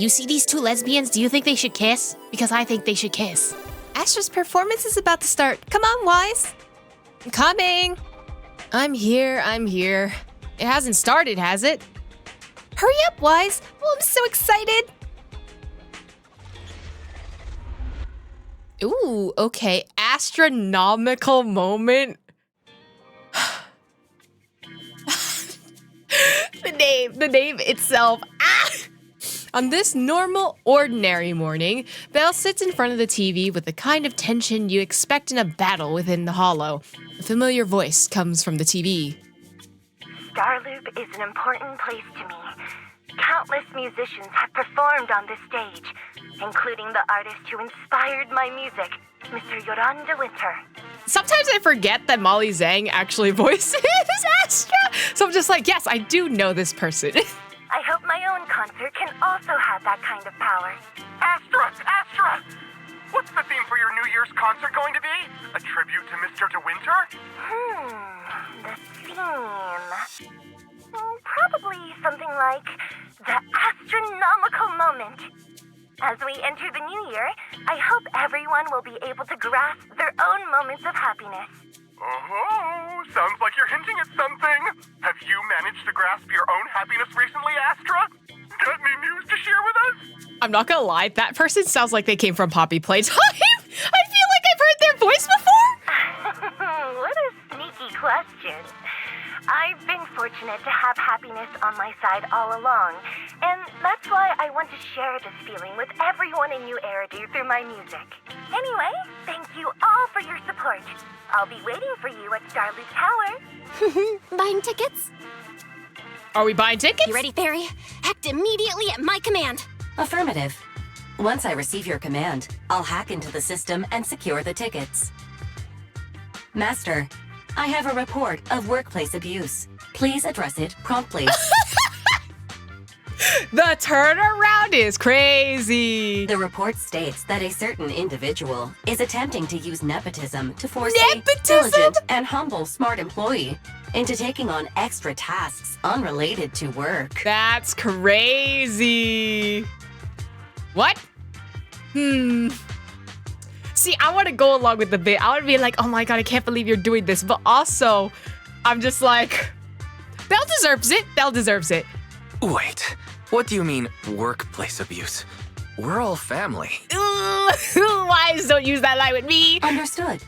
You see these two lesbians? Do you think they should kiss? Because I think they should kiss. Astra's performance is about to start. Come on, Wise. I'm coming. I'm here. It hasn't started, has it? Hurry up, Wise. Oh, I'm so excited. Ooh, okay. Astra-nomical moment. The name itself. Ah! On this normal, ordinary morning, Belle sits in front of the TV with the kind of tension you expect in a battle within the hollow. A familiar voice comes from the TV. Starloop is an important place to me. Countless musicians have performed on this stage, including the artist who inspired my music, Mr. Yoran de Winter. Sometimes I forget that Molly Zhang actually voices Astra, so I'm just like, yes, I do know this person. I hope my own concert can also have that kind of power. Astra! What's the theme for your New Year's concert going to be? A tribute to Mr. De Winter? The theme... Probably something like the astronomical moment. As we enter the new year, I hope everyone will be able to grasp their own moments of happiness. Oh, sounds like you're hinting at something. Have you managed to grasp your own happiness recently, Astra? Got any news to share with us? I'm not gonna lie, that person sounds like they came from Poppy Playtime. I feel like I've heard their voice before. What a sneaky question. I've been fortunate to have happiness on my side all along, and that's why I want to share this feeling with everyone in New Eridu through my music. Anyway, thank you all for your support. I'll be waiting for you at Starloop Tower. Buying tickets? Are we buying tickets? You ready, Fairy? Act immediately at my command. Affirmative. Once I receive your command, I'll hack into the system and secure the tickets. Master, I have a report of workplace abuse. Please address it promptly. The turnaround is crazy. The report states that a certain individual is attempting to use nepotism to force Nepotism? a diligent and humble smart employee into taking on extra tasks unrelated to work. That's crazy. What? See, I want to go along with the bit. I want to be like, oh my god, I can't believe you're doing this. But also, I'm just like, Belle deserves it. Belle deserves it. Wait, what do you mean workplace abuse? We're all family. Wives, don't use that line with me. Understood.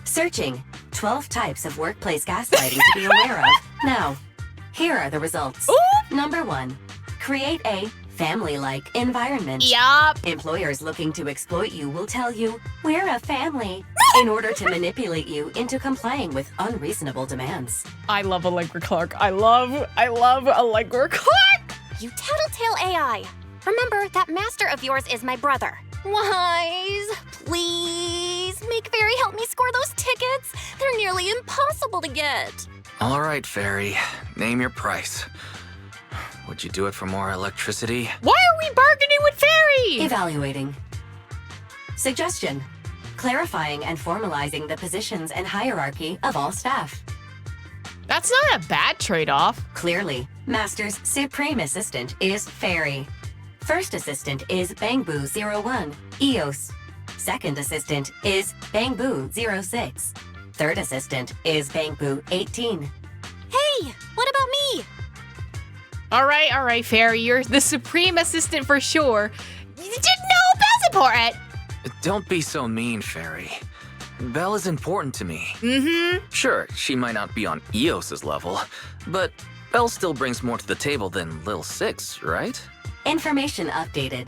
Searching 12 types of workplace gaslighting to be aware of. Now, here are the results. Ooh. Number 1, create a family-like environment. Yup. Employers looking to exploit you will tell you, we're a family, in order to manipulate you into complying with unreasonable demands. I love Allegra Clark. I love Allegra Clark. You tattletale AI. Remember, that master of yours is my brother. Wise, please, make Fairy help me score those tickets. They're nearly impossible to get. All right, Fairy, name your price. Would you do it for more electricity? Why are we bargaining with Fairy? Evaluating. Suggestion. Clarifying and formalizing the positions and hierarchy of all staff. That's not a bad trade-off. Clearly, Master's Supreme Assistant is Fairy. First Assistant is Bangboo01, EOS. Second Assistant is Bangboo06. Third Assistant is Bangboo18. Hey, what about me? All right, Fairy, you're the supreme assistant for sure. You didn't know Belle's important. Don't be so mean, Fairy. Belle is important to me. Sure, she might not be on EOS's level, but Belle still brings more to the table than Lil Six, right? Information updated.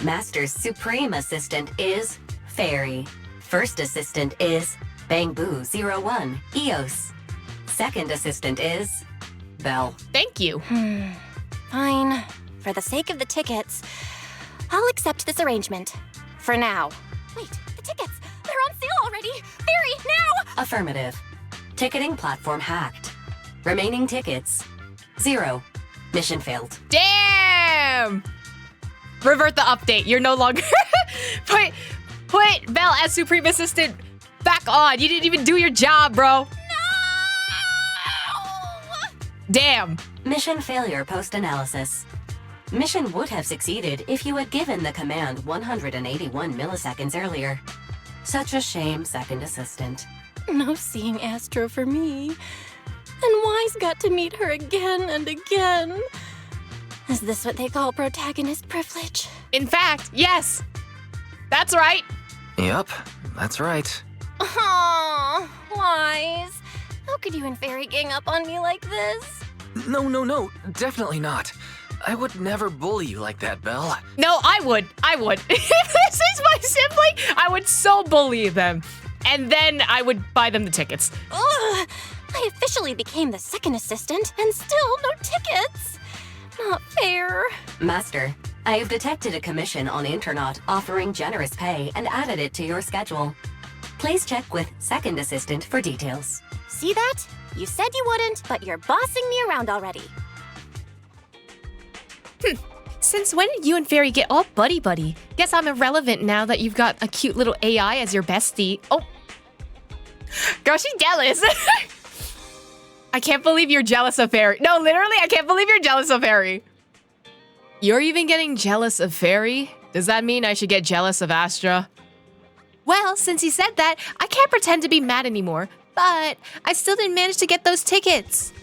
Master's Supreme Assistant is Fairy. First Assistant is Bangboo01, EOS. Second Assistant is Belle. Thank you. Fine. For the sake of the tickets, I'll accept this arrangement. For now. Wait, the tickets! They're on sale already! Fairy, now! Affirmative. Ticketing platform hacked. Remaining tickets 0. Mission failed. Damn! Revert the update. You're no longer... Put Belle as Supreme Assistant back on. You didn't even do your job, bro. No! Damn. Mission failure post-analysis. Mission would have succeeded if you had given the command 181 milliseconds earlier. Such a shame, second assistant. No seeing Astra for me. And Wise got to meet her again and again. Is this what they call protagonist privilege? In fact, yes. That's right. Yep, that's right. Aww, Wise. How could you and Fairy gang up on me like this? No, definitely not. I would never bully you like that, Belle. No, I would. If this is my sibling, I would so bully them. And then I would buy them the tickets. Ugh, I officially became the second assistant and still no tickets. Not fair. Master, I have detected a commission on Internaut offering generous pay and added it to your schedule. Please check with second assistant for details. See that? You said you wouldn't, but you're bossing me around already. Since when did you and Fairy get all buddy-buddy? Guess I'm irrelevant now that you've got a cute little AI as your bestie. Oh. Girl, she's jealous. I can't believe you're jealous of Fairy. No, literally, I can't believe you're jealous of Fairy. You're even getting jealous of Fairy? Does that mean I should get jealous of Astra? Well, since you said that, I can't pretend to be mad anymore. But I still didn't manage to get those tickets.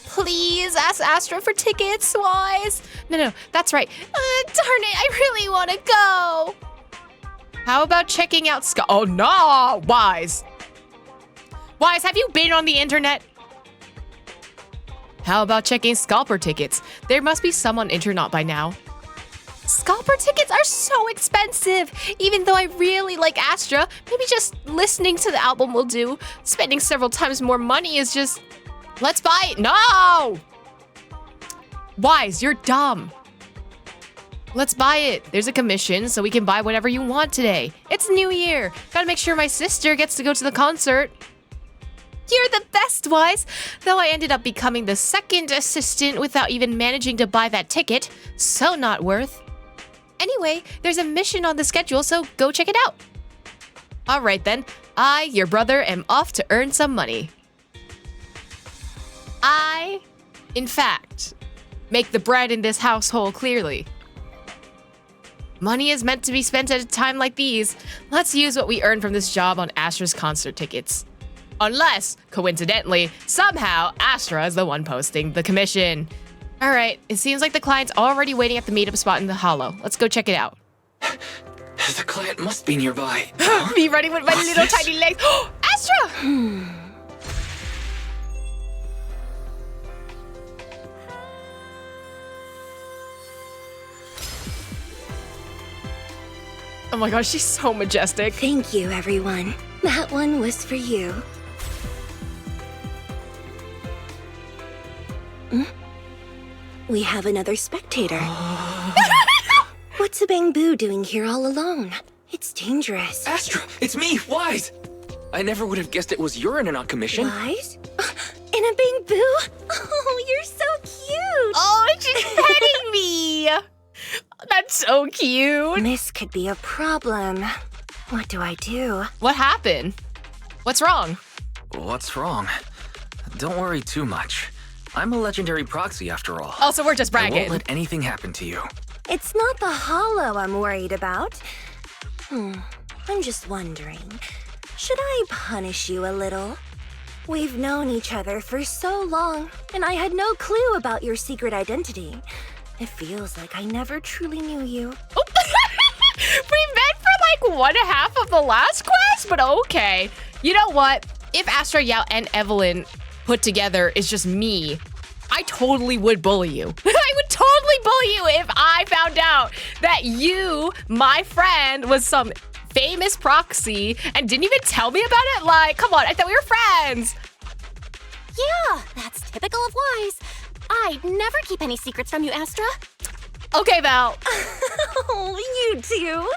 Please ask Astra for tickets, Wise. No, that's right. Darn it, I really want to go. How about checking out Oh, no, Wise. Wise, have you been on the internet? How about checking scalper tickets? There must be some on Internaut by now. Scalper tickets are so expensive. Even though I really like Astra, maybe just listening to the album will do. Spending several times more money is just... Let's buy it. No! Wise, you're dumb. Let's buy it. There's a commission, so we can buy whatever you want today. It's New Year. Gotta make sure my sister gets to go to the concert. You're the best, Wise. Though I ended up becoming the second assistant without even managing to buy that ticket. So not worth. Anyway, there's a mission on the schedule, so go check it out. All right then. I, your brother, am off to earn some money. I, in fact, make the bread in this household clearly. Money is meant to be spent at a time like these. Let's use what we earn from this job on Astra's concert tickets. Unless, coincidentally, somehow Astra is the one posting the commission. All right, it seems like the client's already waiting at the meetup spot in the hollow. Let's go check it out. The client must be nearby. Me running with my little tiny legs. Astra! Oh my gosh, she's so majestic. Thank you, everyone. That one was for you. We have another spectator. What's a bamboo doing here all alone? It's dangerous. Astra, it's me, Wise. I never would have guessed it was your Internaut commission. Wise? In a bamboo? Oh, you're so cute. Oh, she's petting me. That's so cute. This could be a problem. What do I do? What happened? What's wrong? What's wrong? Don't worry too much. I'm a legendary proxy after all. Oh, so we're just I bragging. won't let anything happen to you. It's not the hollow I'm worried about. I'm just wondering, should I punish you a little? We've known each other for so long, and I had no clue about your secret identity. It feels like I never truly knew you. We met for like 1/2 of the last quest, but okay. You know what? If Astra, Yao, and EVELYN put together is just me, I totally would bully you. I would totally bully you if I found out that you, my friend, was some famous proxy and didn't even tell me about it. Like, come on, I thought we were friends. Yeah, that's typical of Wise. I'd never keep any secrets from you, Astra. Okay, Val. Oh, you do.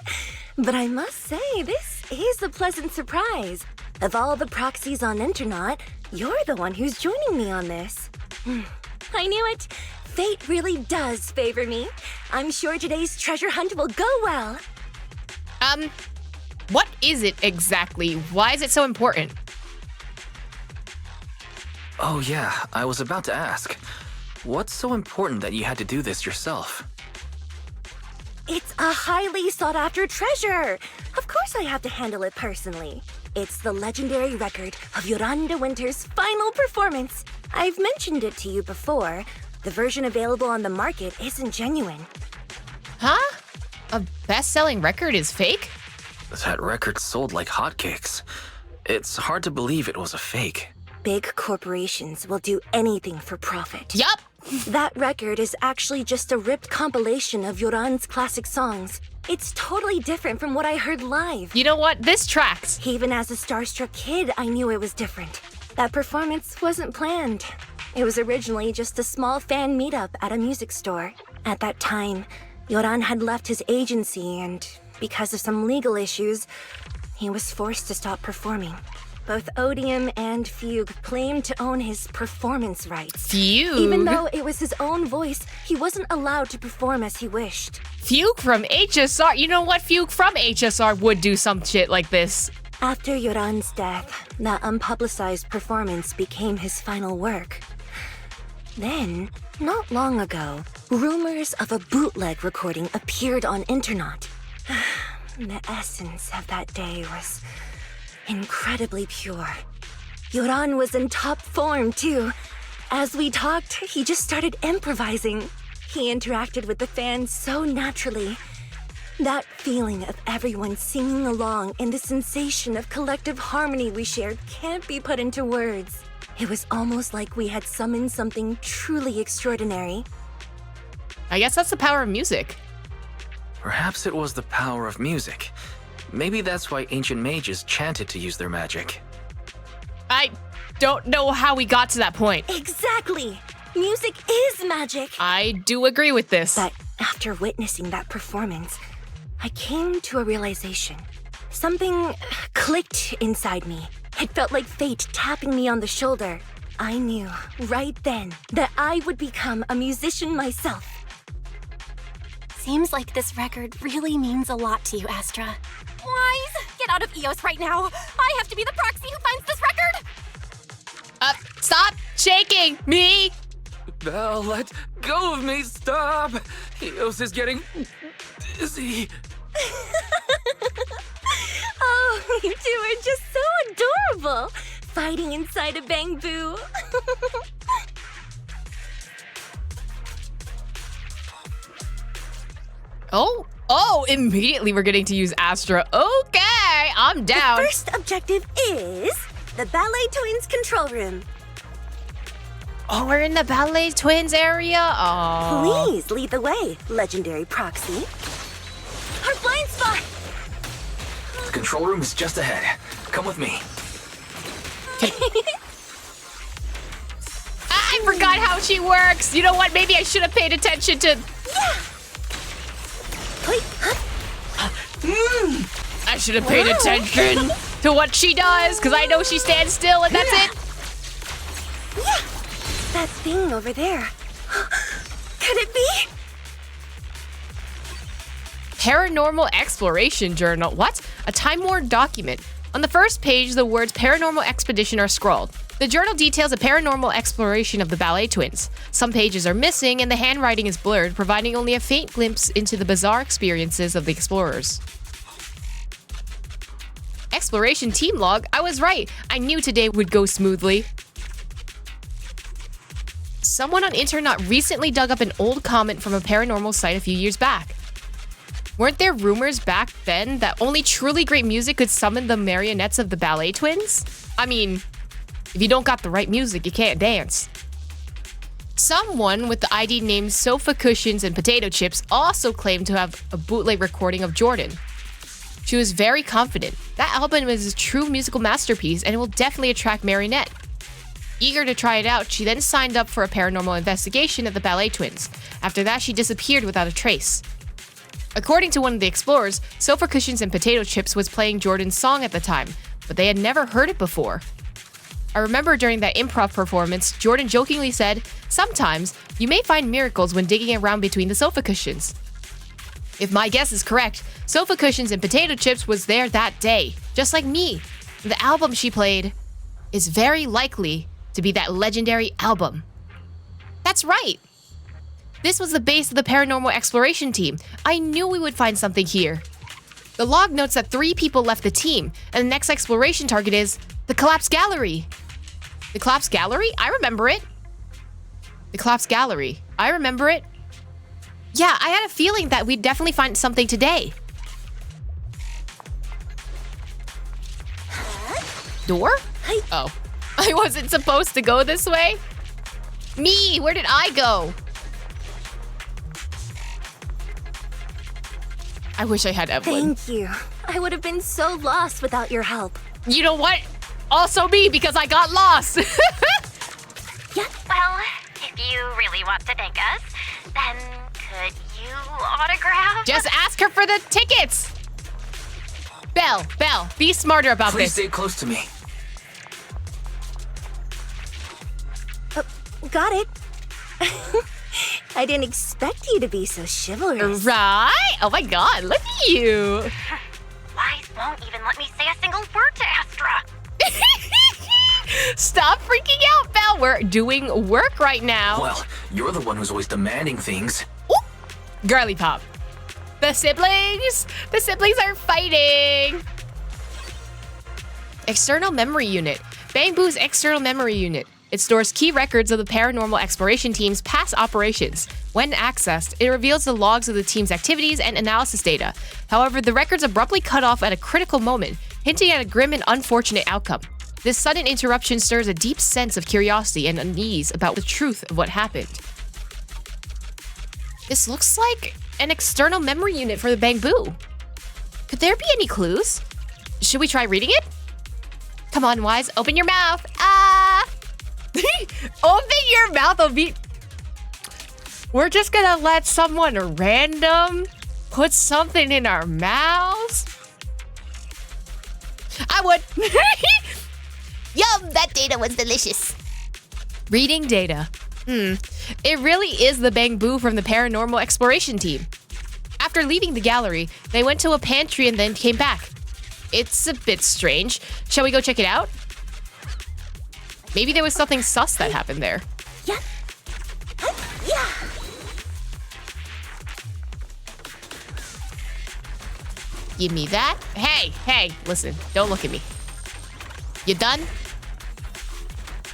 But I must say, this is a pleasant surprise. Of all the proxies on Internaut, you're the one who's joining me on this. I knew it. Fate really does favor me. I'm sure today's treasure hunt will go well. What is it exactly? Why is it so important? Oh yeah, I was about to ask. What's so important that you had to do this yourself? It's a highly sought-after treasure. Of course I have to handle it personally. It's the legendary record of Yolanda Winter's final performance. I've mentioned it to you before. The version available on the market isn't genuine. Huh? A best-selling record is fake? That record sold like hotcakes. It's hard to believe it was a fake. Big corporations will do anything for profit. Yup. That record is actually just a ripped compilation of Yoran's classic songs. It's totally different from what I heard live. You know what? This tracks. Even as a starstruck kid, I knew it was different. That performance wasn't planned. It was originally just a small fan meetup at a music store. At that time, Yoran had left his agency, and because of some legal issues, he was forced to stop performing. Both Odium and Fugue claimed to own his performance rights. Fugue? Even though it was his own voice, he wasn't allowed to perform as he wished. Fugue from HSR? You know what? Fugue from HSR would do some shit like this. After Yoran's death, that unpublicized performance became his final work. Then, not long ago, rumors of a bootleg recording appeared on internet. The essence of that day was incredibly pure. Yoran was in top form, too. As we talked, he just started improvising. He interacted with the fans so naturally. That feeling of everyone singing along and the sensation of collective harmony we shared can't be put into words. It was almost like we had summoned something truly extraordinary. I guess that's the power of music. Perhaps it was the power of music. Maybe that's why ancient mages chanted to use their magic. I don't know how we got to that point. Exactly! Music is magic! I do agree with this. But after witnessing that performance, I came to a realization. Something clicked inside me. It felt like fate tapping me on the shoulder. I knew right then that I would become a musician myself. Seems like this record really means a lot to you, Astra. Wise, get out of EOS right now. I have to be the proxy who finds this record. Stop shaking me! Belle, let go of me, stop! Eos is getting dizzy. Oh, you two are just so adorable, fighting inside a bamboo. Oh, immediately we're getting to use Astra. Okay, I'm down. The first objective is the Ballet Twins control room. Oh, we're in the Ballet Twins area? Oh. Please lead the way, legendary proxy. Our blind spot! The control room is just ahead. Come with me. I forgot how she works. You know what? Maybe I should have paid attention to... Yeah! Wait, I should have paid attention to what she does, because I know she stands still and that's it. Yeah! That thing over there. Could it be? Paranormal Exploration Journal. What? A time-worn document. On the first page, the words Paranormal Expedition are scrawled. The journal details a paranormal exploration of the Ballet Twins. Some pages are missing and the handwriting is blurred, providing only a faint glimpse into the bizarre experiences of the explorers. Exploration team log? I was right. I knew today would go smoothly. Someone on internet recently dug up an old comment from a paranormal site a few years back. Weren't there rumors back then that only truly great music could summon the marionettes of the Ballet Twins? I mean, if you don't got the right music, you can't dance. Someone with the ID names Sofa Cushions and Potato Chips also claimed to have a bootleg recording of Jordan. She was very confident. That album is a true musical masterpiece and it will definitely attract Marionette. Eager to try it out, she then signed up for a paranormal investigation of the Ballet Twins. After that, she disappeared without a trace. According to one of the explorers, Sofa Cushions and Potato Chips was playing Jordan's song at the time, but they had never heard it before. I remember during that improv performance, Jordan jokingly said, "Sometimes, you may find miracles when digging around between the sofa cushions." If my guess is correct, Sofa Cushions and Potato Chips was there that day, just like me. The album she played is very likely to be that legendary album. That's right. This was the base of the paranormal exploration team. I knew we would find something here. The log notes that 3 people left the team, and the next exploration target is the collapsed gallery. The collapsed gallery? I remember it. The collapsed gallery. I remember it. Yeah, I had a feeling that we'd definitely find something today. Door? Oh. I wasn't supposed to go this way? Me, where did I go? I wish I had Evelyn. Thank you. I would have been so lost without your help. You know what? Also me, because I got lost. Well, if you really want to thank us, then could you autograph? Just ask her for the tickets. Belle, be smarter about Please this. stay close to me. Got it. I didn't expect you to be so chivalrous. Right? Oh my god, look at you. Wise won't even let me say a single word to Astra. Stop freaking out, Belle. We're doing work right now. Well, you're the one who's always demanding things. Ooh. Girly pop. The siblings are fighting. External memory unit. Bang Boo's external memory unit. It stores key records of the paranormal exploration team's past operations. When accessed, it reveals the logs of the team's activities and analysis data. However, the records abruptly cut off at a critical moment, hinting at a grim and unfortunate outcome. This sudden interruption stirs a deep sense of curiosity and unease about the truth of what happened. This looks like an external memory unit for the Bang Boo. Could there be any clues? Should we try reading it? Come on, Wise, open your mouth. Ah! Open your mouth, Obi. We're just gonna let someone random put something in our mouths? I would. Yum, that data was delicious. Reading data. It really is the Bang Boo from the paranormal exploration team. After leaving the gallery, they went to a pantry and then came back. It's a bit strange. Shall we go check it out? Maybe there was something sus that happened there. Yeah. Yeah. Give me that. Hey, listen, don't look at me. You done?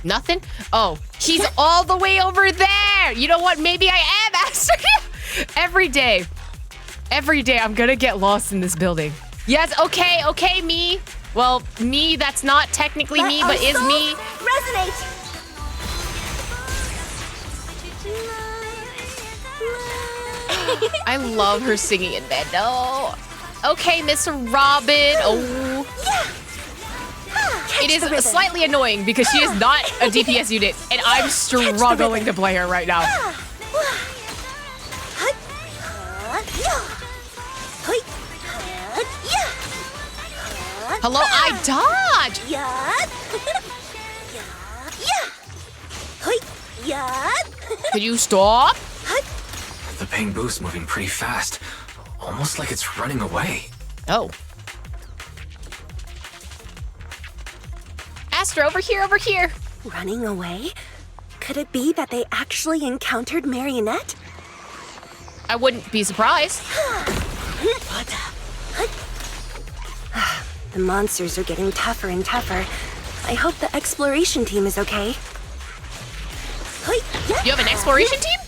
Nothing? Oh, he's all the way over there. You know what? Maybe I am Astra. Every day I'm gonna get lost in this building. Yes, okay, me. Well, me, that's not technically me, but is me. Resonate. I love her singing in bed. No. Okay, Miss Robin. Oh. It is slightly annoying because she is not a DPS unit, and I'm struggling to play her right now. Hello, I dodge. Can you stop? The Bang Boo's moving pretty fast. Almost like it's running away. Oh. Astra, over here. Running away? Could it be that they actually encountered Marionette? I wouldn't be surprised. The monsters are getting tougher and tougher. I hope the exploration team is okay. You have an exploration team?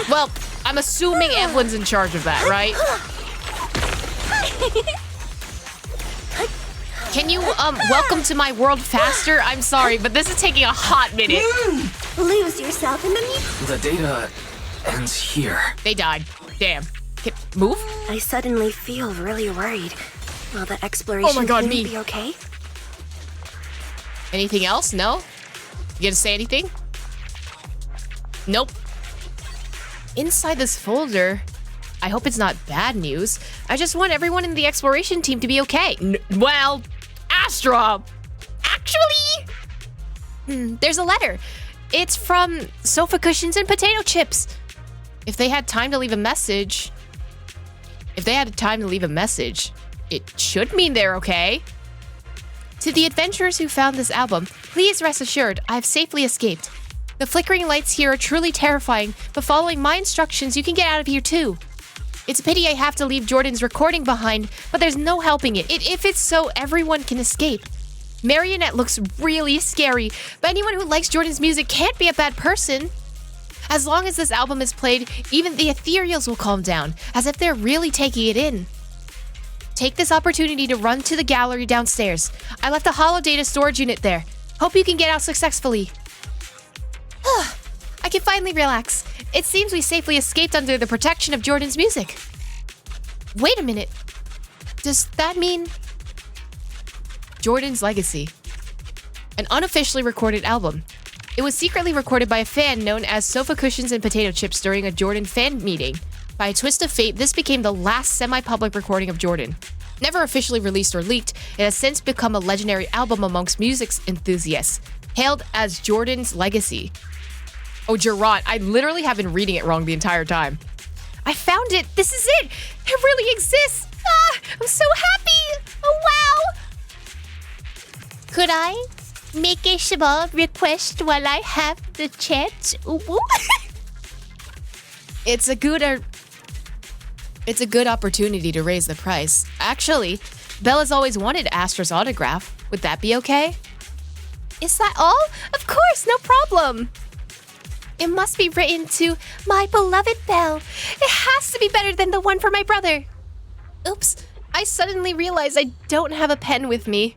Well, I'm assuming Evelyn's in charge of that, right? Can you, welcome to my world faster? I'm sorry, but this is taking a hot minute. Lose yourself in the music. The data ends here. They died. Damn. Move? I suddenly feel really worried. Will the exploration team be okay? Anything else? No? You gonna say anything? Nope. Inside this folder, I hope it's not bad news. I just want everyone in the exploration team to be okay. Well, Astra! Actually! There's a letter. It's from Sofa Cushions and Potato Chips. If they had time to leave a message... it should mean they're okay. To the adventurers who found this album, please rest assured I've safely escaped. The flickering lights here are truly terrifying, but following my instructions, you can get out of here too. It's a pity I have to leave Jordan's recording behind, but there's no helping it. If it's so, everyone can escape. Marionette looks really scary, but anyone who likes Jordan's music can't be a bad person. As long as this album is played, even the ethereals will calm down, as if they're really taking it in. Take this opportunity to run to the gallery downstairs. I left a holo data storage unit there. Hope you can get out successfully. I can finally relax. It seems we safely escaped under the protection of Jordan's music. Wait a minute. Does that mean... Jordan's Legacy. An unofficially recorded album. It was secretly recorded by a fan known as Sofa Cushions and Potato Chips during a Jordan fan meeting. By a twist of fate, this became the last semi-public recording of Jordan. Never officially released or leaked, it has since become a legendary album amongst music enthusiasts, hailed as Jordan's Legacy. Oh, Gerard, I literally have been reading it wrong the entire time. I found it! This is it! It really exists! Ah, I'm so happy! Oh, wow! Could I make a small request while I have the chance? It's a good opportunity to raise the price. Actually, Bella's always wanted Astra's autograph. Would that be okay? Is that all? Of course, no problem. It must be written to my beloved Belle. It has to be better than the one for my brother. Oops, I suddenly realized I don't have a pen with me.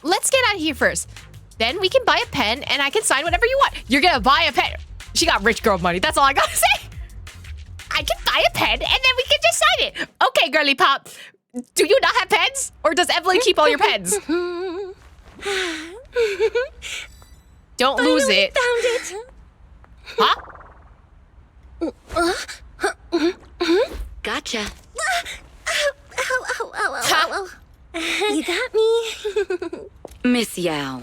Let's get out of here first. Then we can buy a pen and I can sign whatever you want. You're gonna buy a pen. She got rich girl money, that's all I gotta say. I can buy a pen and then we can just sign it. Okay, girly pop. Do you not have pens? Or does Evelyn keep all your pens? Don't lose it. Found it. Huh? Gotcha. Ow. You got me. Miss Yao,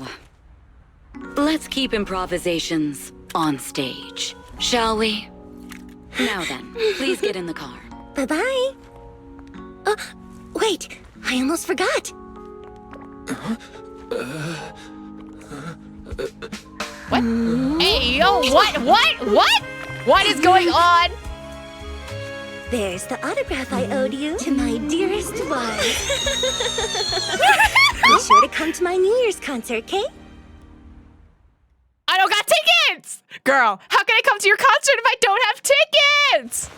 let's keep improvisations on stage, shall we? Now then, please get in the car. Bye-bye. Wait, I almost forgot. What? Hey, yo, what? What is going on? There's the autograph I owed you to my dearest wife. Be sure to come to my New Year's concert, okay? I don't got tickets! Girl, how can I come to your concert if I don't have tickets?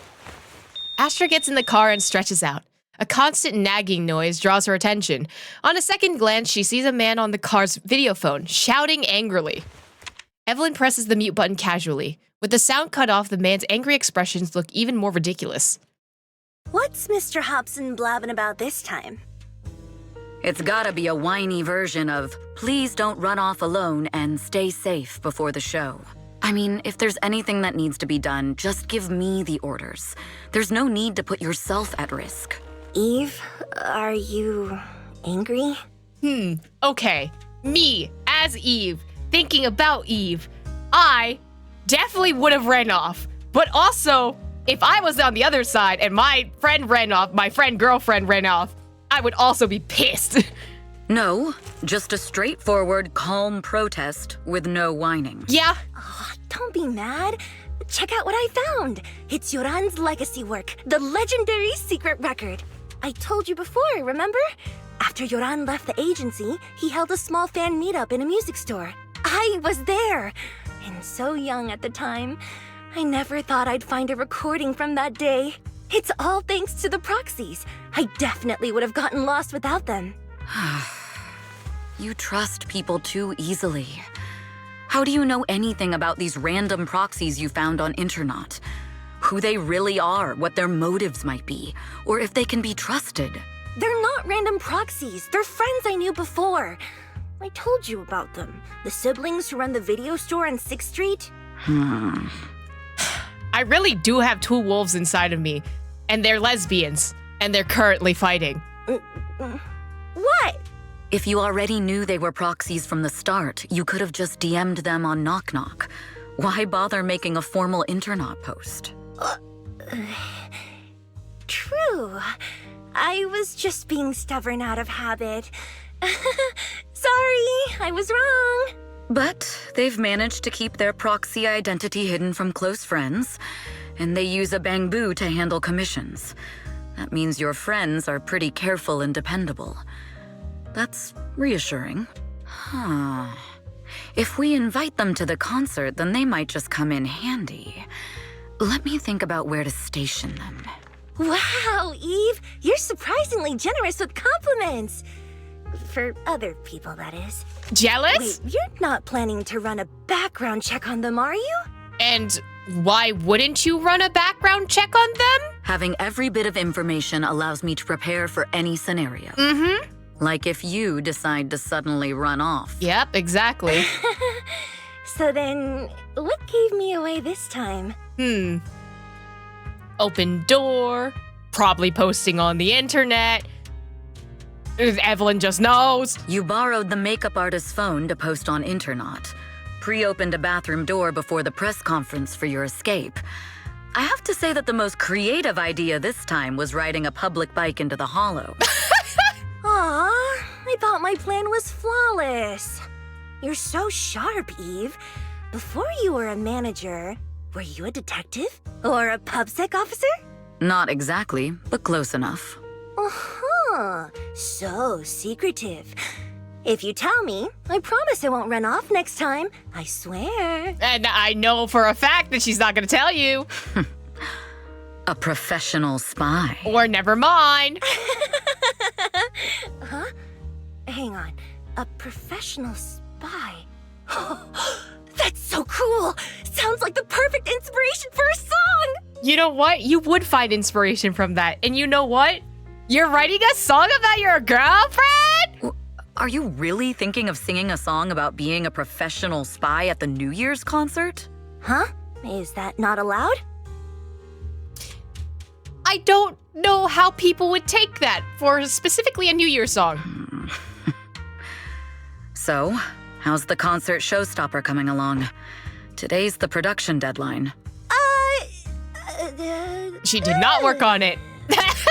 Astra gets in the car and stretches out. A constant nagging noise draws her attention. On a second glance, she sees a man on the car's video phone, shouting angrily. Evelyn presses the mute button casually. With the sound cut off, the man's angry expressions look even more ridiculous. What's Mr. Hobson blabbing about this time? It's gotta be a whiny version of, please don't run off alone and stay safe before the show. I mean, if there's anything that needs to be done, just give me the orders. There's no need to put yourself at risk. Eve, are you angry? Okay. Me, as Eve, thinking about Eve. I definitely would have ran off. But also, if I was on the other side and my friend ran off, my girlfriend ran off, I would also be pissed. No, just a straightforward, calm protest with no whining. Yeah? Oh, don't be mad. Check out what I found. It's Yoran's legacy work, the legendary secret record. I told you before, remember? After Yoran left the agency, he held a small fan meetup in a music store. I was there. And so young at the time, I never thought I'd find a recording from that day. It's all thanks to the proxies. I definitely would have gotten lost without them. You trust people too easily. How do you know anything about these random proxies you found on Internet? Who they really are, what their motives might be, or if they can be trusted? They're not random proxies. They're friends I knew before. I told you about them. The siblings who run the video store on 6th Street. I really do have two wolves inside of me. And they're lesbians. And they're currently fighting. What? If you already knew they were proxies from the start, you could have just DM'd them on Knock Knock. Why bother making a formal Internet post? True. I was just being stubborn out of habit. Sorry, I was wrong. But they've managed to keep their proxy identity hidden from close friends, and they use a bamboo to handle commissions. That means your friends are pretty careful and dependable. That's reassuring. Huh. If we invite them to the concert, then they might just come in handy. Let me think about where to station them. Wow, Eve, you're surprisingly generous with compliments. For other people, that is. Jealous? Wait, you're not planning to run a background check on them, are you? And why wouldn't you run a background check on them? Having every bit of information allows me to prepare for any scenario. Mm-hmm. Like if you decide to suddenly run off. Yep, exactly. So then, what gave me away this time? Open door, probably posting on the internet. Evelyn just knows. You borrowed the makeup artist's phone to post on Internaut. Pre-opened a bathroom door before the press conference for your escape. I have to say that the most creative idea this time was riding a public bike into the hollow. Aw, I thought my plan was flawless. You're so sharp, Eve. Before you were a manager, were you a detective? Or a PubSec officer? Not exactly, but close enough. Uh-huh. So secretive. If you tell me, I promise I won't run off next time. I swear. And I know for a fact that she's not going to tell you. A professional spy. Or never mind. Huh? Hang on. A professional spy. That's so cool! Sounds like the perfect inspiration for a song! You know what? You would find inspiration from that. And you know what? You're writing a song about your girlfriend? Are you really thinking of singing a song about being a professional spy at the New Year's concert? Huh? Is that not allowed? I don't know how people would take that for specifically a New Year's song. So, how's the concert showstopper coming along? Today's the production deadline. She did not work on it.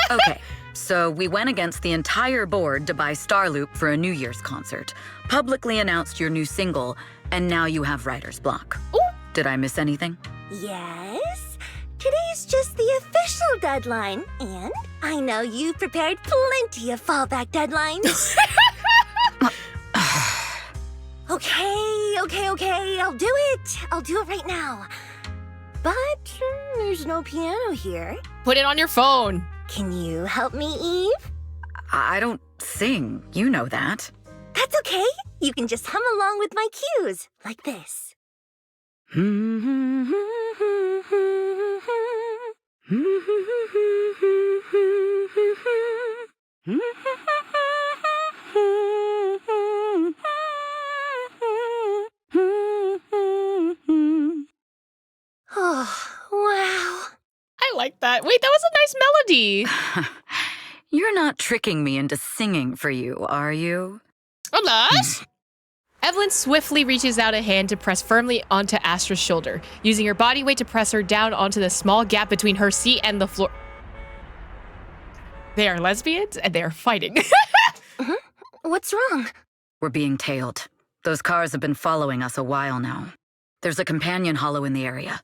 Okay, so we went against the entire board to buy Starloop for a New Year's concert, publicly announced your new single, and now you have writer's block. Ooh. Did I miss anything? Yes. Today's just the official deadline, and I know you've prepared plenty of fallback deadlines. Okay, I'll do it. I'll do it right now. But there's no piano here. Put it on your phone. Can you help me, Eve? I don't sing, you know that. That's okay. You can just hum along with my cues, like this. Oh, wow. I like that. Wait, that was a nice melody. You're not tricking me into singing for you, are you? Unless... Evelyn swiftly reaches out a hand to press firmly onto Astra's shoulder, using her body weight to press her down onto the small gap between her seat and the floor. They are lesbians and they are fighting. What's wrong? We're being tailed. Those cars have been following us a while now. There's a companion hollow in the area.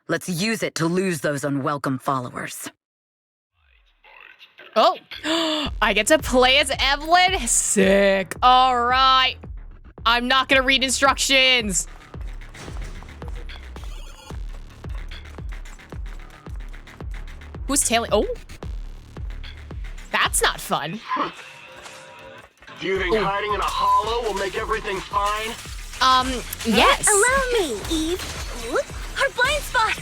Let's use it to lose those unwelcome followers. Oh, I get to play as Evelyn? Sick. All right. I'm not gonna read instructions. Who's tailing? Oh. That's not fun. Do you think hiding in a hollow will make everything fine? Yes. Allow me, Eve. Our blind spot.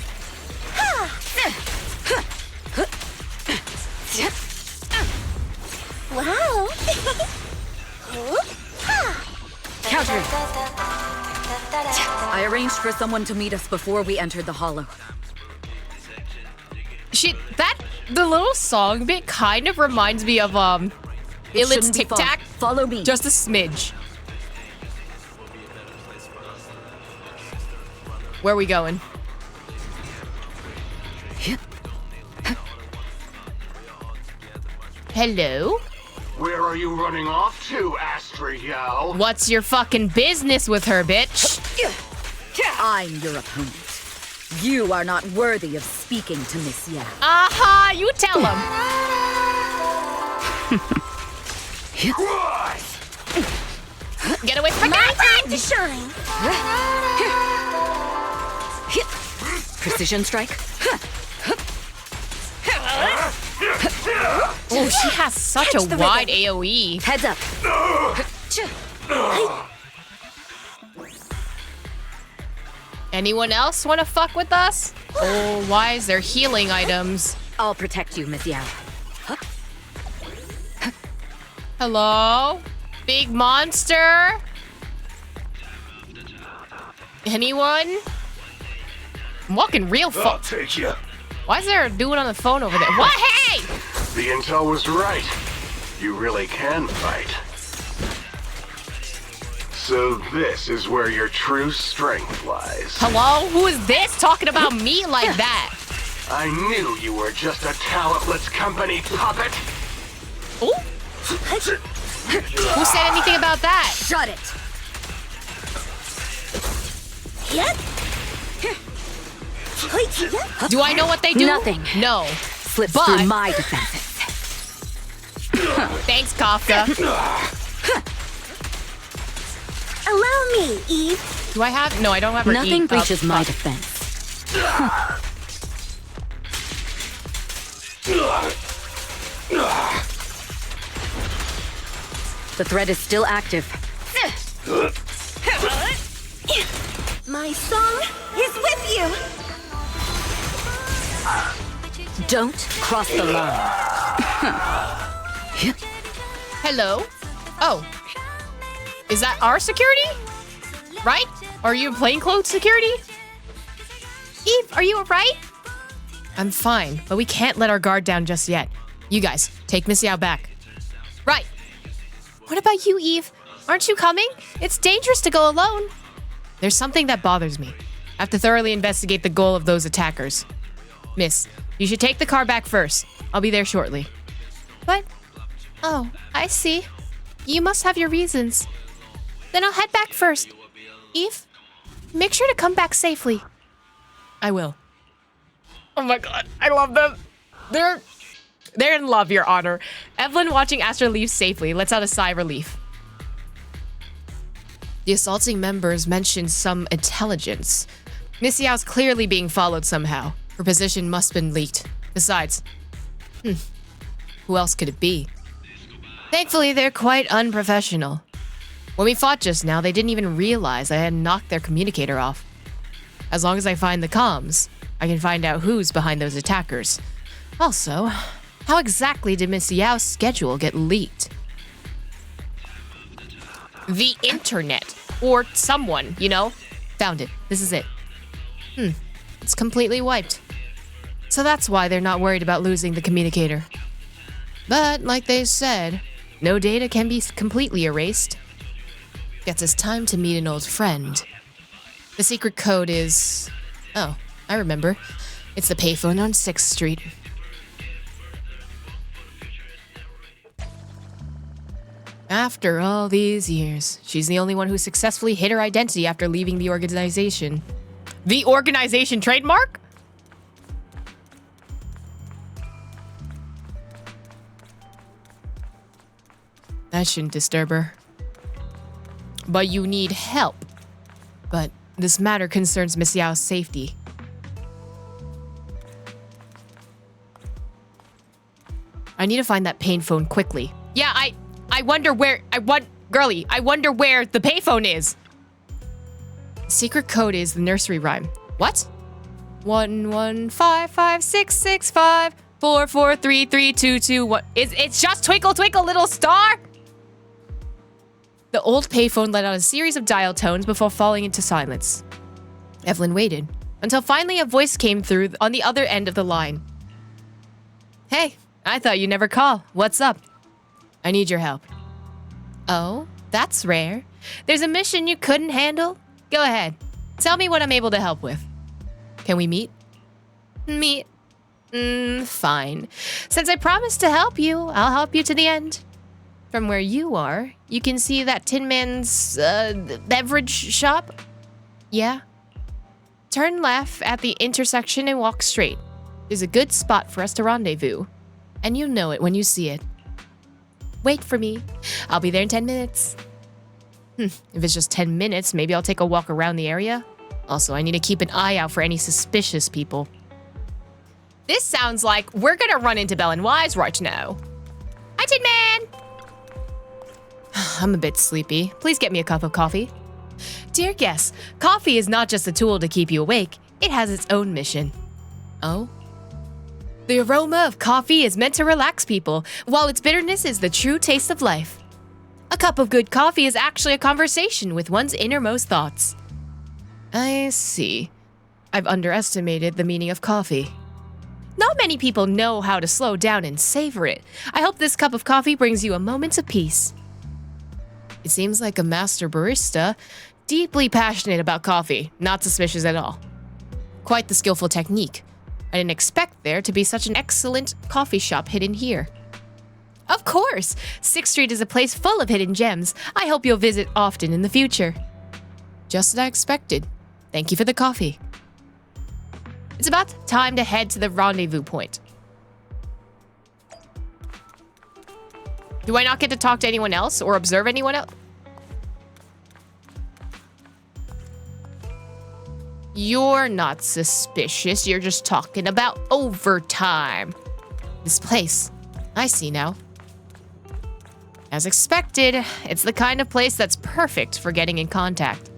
Wow. Counter! I arranged for someone to meet us before we entered the hollow. The little song bit kind of reminds me of, Illit's Tic Tac. Follow me. Just a smidge. Where are we going? Hello? Where are you running off to, Astra-yo? What's your fucking business with her, bitch? I'm your opponent. You are not worthy of speaking to Miss Yao. Aha, you tell him. Get away from My time to shine. Precision strike. Oh, she has such a wide AoE. Heads up. Anyone else want to fuck with us? Oh, why is there healing items? I'll protect you, Miss Yao. Hello? Big monster? Anyone? I'm walking real I'll take you. Why is there a dude on the phone over there? What? Hey! The intel was right. You really can fight. So this is where your true strength lies. Hello? Who is this talking about me like that? I knew you were just a talentless company puppet. Ooh. Who said anything about that? Shut it. Do I know what they do? Nothing. No. Slips But- through my defenses. Thanks, Kafka. Allow me, Eve. Do I have? No, I don't have her Nothing eat. breaches my fuck. defense. The threat is still active. My song is with you. Don't cross the line. Hello? Oh. Is that our security? Right? Are you plainclothes security? Eve, are you alright? I'm fine, but we can't let our guard down just yet. You guys, take Miss Yao back. Right. What about you, Eve? Aren't you coming? It's dangerous to go alone. There's something that bothers me. I have to thoroughly investigate the goal of those attackers. Miss, you should take the car back first. I'll be there shortly. What? Oh, I see. You must have your reasons. Then I'll head back first. Eve, make sure to come back safely. I will. Oh my god, I love them. They're in love, Your Honor. Evelyn watching Astra leave safely lets out a sigh of relief. The assaulting members mentioned some intelligence. Miss Yao's clearly being followed somehow. Her position must have been leaked. Besides, who else could it be? Thankfully, they're quite unprofessional. When we fought just now, they didn't even realize I had knocked their communicator off. As long as I find the comms, I can find out who's behind those attackers. Also, how exactly did Miss Yao's schedule get leaked? The internet. Or someone, you know? Found it. This is it. It's completely wiped. So that's why they're not worried about losing the communicator. But, like they said, no data can be completely erased. Guess it's time to meet an old friend. The secret code is... Oh, I remember. It's the payphone on 6th Street. After all these years, she's the only one who successfully hid her identity after leaving the organization. The organization trademark? That shouldn't disturb her. But you need help. But this matter concerns Miss Yao's safety. I need to find that payphone quickly. Yeah, I wonder where, girlie, I wonder where the payphone is. Secret code is the nursery rhyme. What? 1155665443322. What? It's just Twinkle Twinkle Little Star? The old payphone let out a series of dial tones before falling into silence. Evelyn waited until finally a voice came through on the other end of the line. Hey, I thought you'd never call. What's up? I need your help. Oh, that's rare. There's a mission you couldn't handle? Go ahead. Tell me what I'm able to help with. Can we meet? Meet? Fine. Since I promised to help you, I'll help you to the end. From where you are, you can see that Tin Man's beverage shop? Yeah. Turn left at the intersection and walk straight. There's a good spot for us to rendezvous. And you'll know it when you see it. Wait for me. I'll be there in 10 minutes. If it's just 10 minutes, maybe I'll take a walk around the area. Also, I need to keep an eye out for any suspicious people. This sounds like we're gonna run into Belle and Wise right now. Hi, Tin Man! I'm a bit sleepy. Please get me a cup of coffee. Dear guests, coffee is not just a tool to keep you awake. It has its own mission. Oh? The aroma of coffee is meant to relax people, while its bitterness is the true taste of life. A cup of good coffee is actually a conversation with one's innermost thoughts. I see. I've underestimated the meaning of coffee. Not many people know how to slow down and savor it. I hope this cup of coffee brings you a moment of peace. It seems like a master barista, deeply passionate about coffee, not suspicious at all. Quite the skillful technique. I didn't expect there to be such an excellent coffee shop hidden here. Of course! 6th Street is a place full of hidden gems. I hope you'll visit often in the future. Just as I expected. Thank you for the coffee. It's about time to head to the rendezvous point. Do I not get to talk to anyone else or observe anyone else? You're not suspicious. You're just talking about overtime. This place. I see now. As expected, it's the kind of place that's perfect for getting in contact.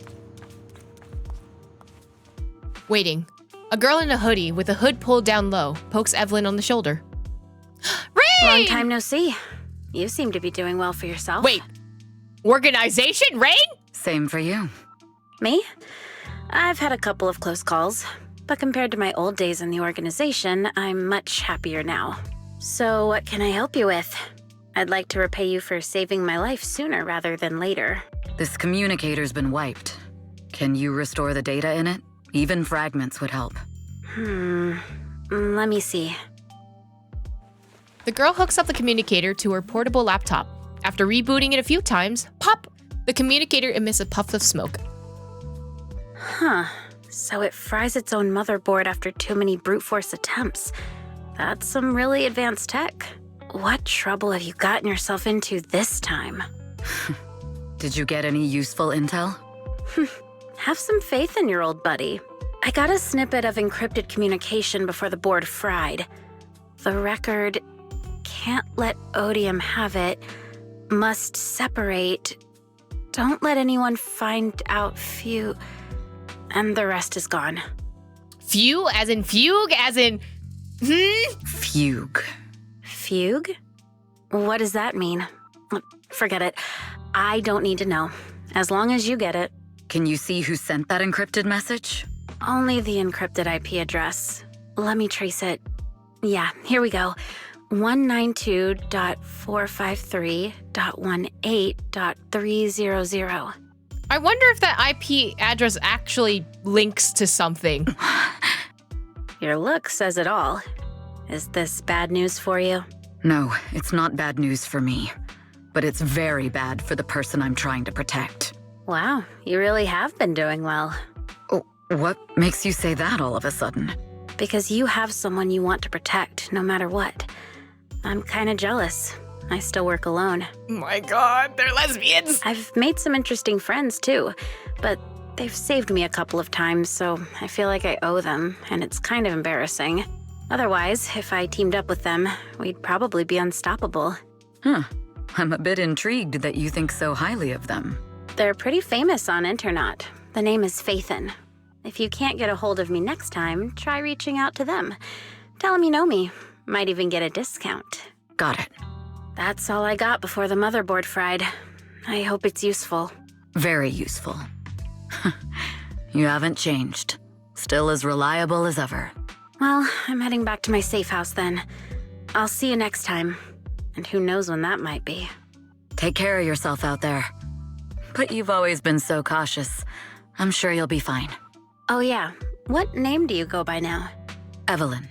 Waiting. A girl in a hoodie with a hood pulled down low pokes Evelyn on the shoulder. Rain! Long time no see. You seem to be doing well for yourself. Wait. Organization? Rain? Same for you. Me? I've had a couple of close calls, but compared to my old days in the organization, I'm much happier now. So what can I help you with? I'd like to repay you for saving my life sooner rather than later. This communicator's been wiped. Can you restore the data in it? Even fragments would help. Let me see. The girl hooks up the communicator to her portable laptop. After rebooting it a few times, pop! The communicator emits a puff of smoke. Huh. So it fries its own motherboard after too many brute force attempts. That's some really advanced tech. What trouble have you gotten yourself into this time? Did you get any useful intel? Have some faith in your old buddy. I got a snippet of encrypted communication before the board fried. The record, can't let Odium have it, must separate, don't let anyone find out and the rest is gone. Few? As in fugue? As in... Fugue. Fugue? What does that mean? Forget it. I don't need to know. As long as you get it. Can you see who sent that encrypted message? Only the encrypted IP address. Let me trace it. Yeah, here we go. 192.453.18.300. I wonder if that IP address actually links to something. Your look says it all. Is this bad news for you? No, it's not bad news for me. But it's very bad for the person I'm trying to protect. Wow, you really have been doing well. Oh, what makes you say that all of a sudden? Because you have someone you want to protect, no matter what. I'm kind of jealous. I still work alone. Oh my god, they're lesbians! I've made some interesting friends, too. But they've saved me a couple of times, so I feel like I owe them, and it's kind of embarrassing. Otherwise, if I teamed up with them, we'd probably be unstoppable. Huh. I'm a bit intrigued that you think so highly of them. They're pretty famous on Internet. The name is Faithin. If you can't get a hold of me next time, try reaching out to them. Tell them you know me. Might even get a discount. Got it. That's all I got before the motherboard fried. I hope it's useful. Very useful. You haven't changed. Still as reliable as ever. Well, I'm heading back to my safe house then. I'll see you next time. And who knows when that might be. Take care of yourself out there. But you've always been so cautious. I'm sure you'll be fine. Oh yeah, what name do you go by now? EVELYN.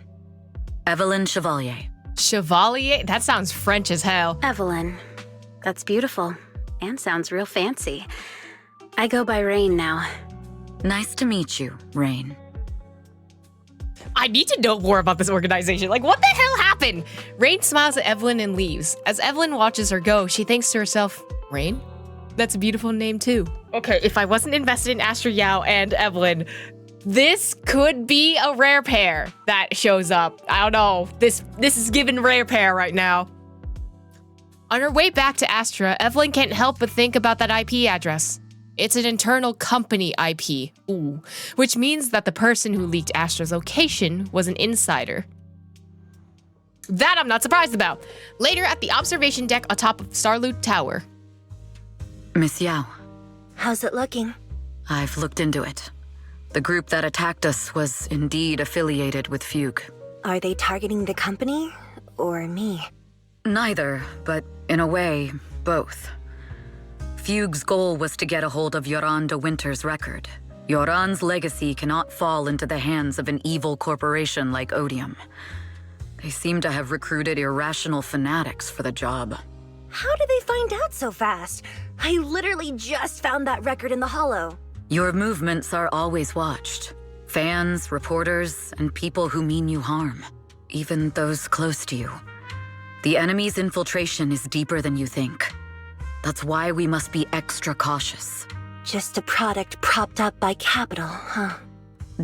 EVELYN Chevalier. Chevalier? That sounds French as hell. EVELYN. That's beautiful and sounds real fancy. I go by Rain now. Nice to meet you, Rain. I need to know more about this organization. Like, what the hell happened? Rain smiles at Evelyn and leaves. As Evelyn watches her go, she thinks to herself, Rain? That's a beautiful name too. Okay, if I wasn't invested in Astra Yao and Evelyn, this could be a rare pair that shows up. I don't know. This is giving rare pair right now. On her way back to Astra, Evelyn can't help but think about that IP address. It's an internal company IP, which means that the person who leaked Astra's location was an insider. That I'm not surprised about. Later at the observation deck atop of Starloop Tower. Miss Yao. How's it looking? I've looked into it. The group that attacked us was indeed affiliated with Fugue. Are they targeting the company or me? Neither, but in a way, both. Fugue's goal was to get a hold of Yoran de Winter's record. Yoran's legacy cannot fall into the hands of an evil corporation like Odium. They seem to have recruited irrational fanatics for the job. How did they find out so fast? I literally just found that record in the hollow. Your movements are always watched. Fans, reporters, and people who mean you harm. Even those close to you. The enemy's infiltration is deeper than you think. That's why we must be extra cautious. Just a product propped up by capital, huh?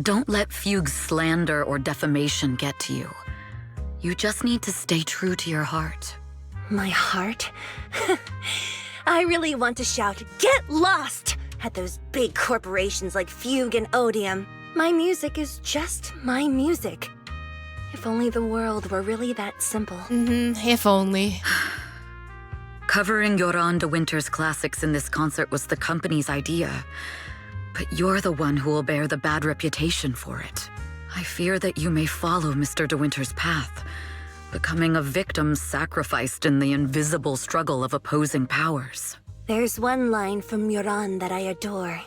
Don't let Fugue's slander or defamation get to you. You just need to stay true to your heart. My heart? I really want to shout, "Get lost!" at those big corporations like Fugue and Odium. My music is just my music. If only the world were really that simple. If only. Covering Yoran de Winter's classics in this concert was the company's idea. But you're the one who will bear the bad reputation for it. I fear that you may follow Mr. de Winter's path, becoming a victim sacrificed in the invisible struggle of opposing powers. There's one line from Yoran that I adore.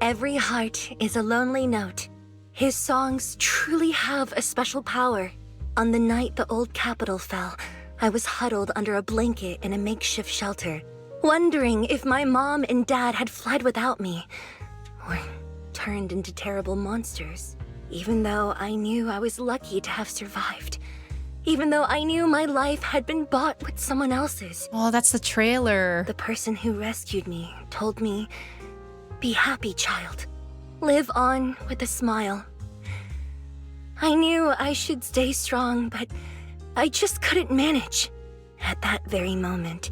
Every heart is a lonely note. His songs truly have a special power. On the night the old capital fell, I was huddled under a blanket in a makeshift shelter, wondering if my mom and dad had fled without me, or turned into terrible monsters. Even though I knew I was lucky to have survived. Even though I knew my life had been bought with someone else's. Oh, that's the trailer. The person who rescued me told me, "Be happy, child. Live on with a smile." I knew I should stay strong, but I just couldn't manage. At that very moment,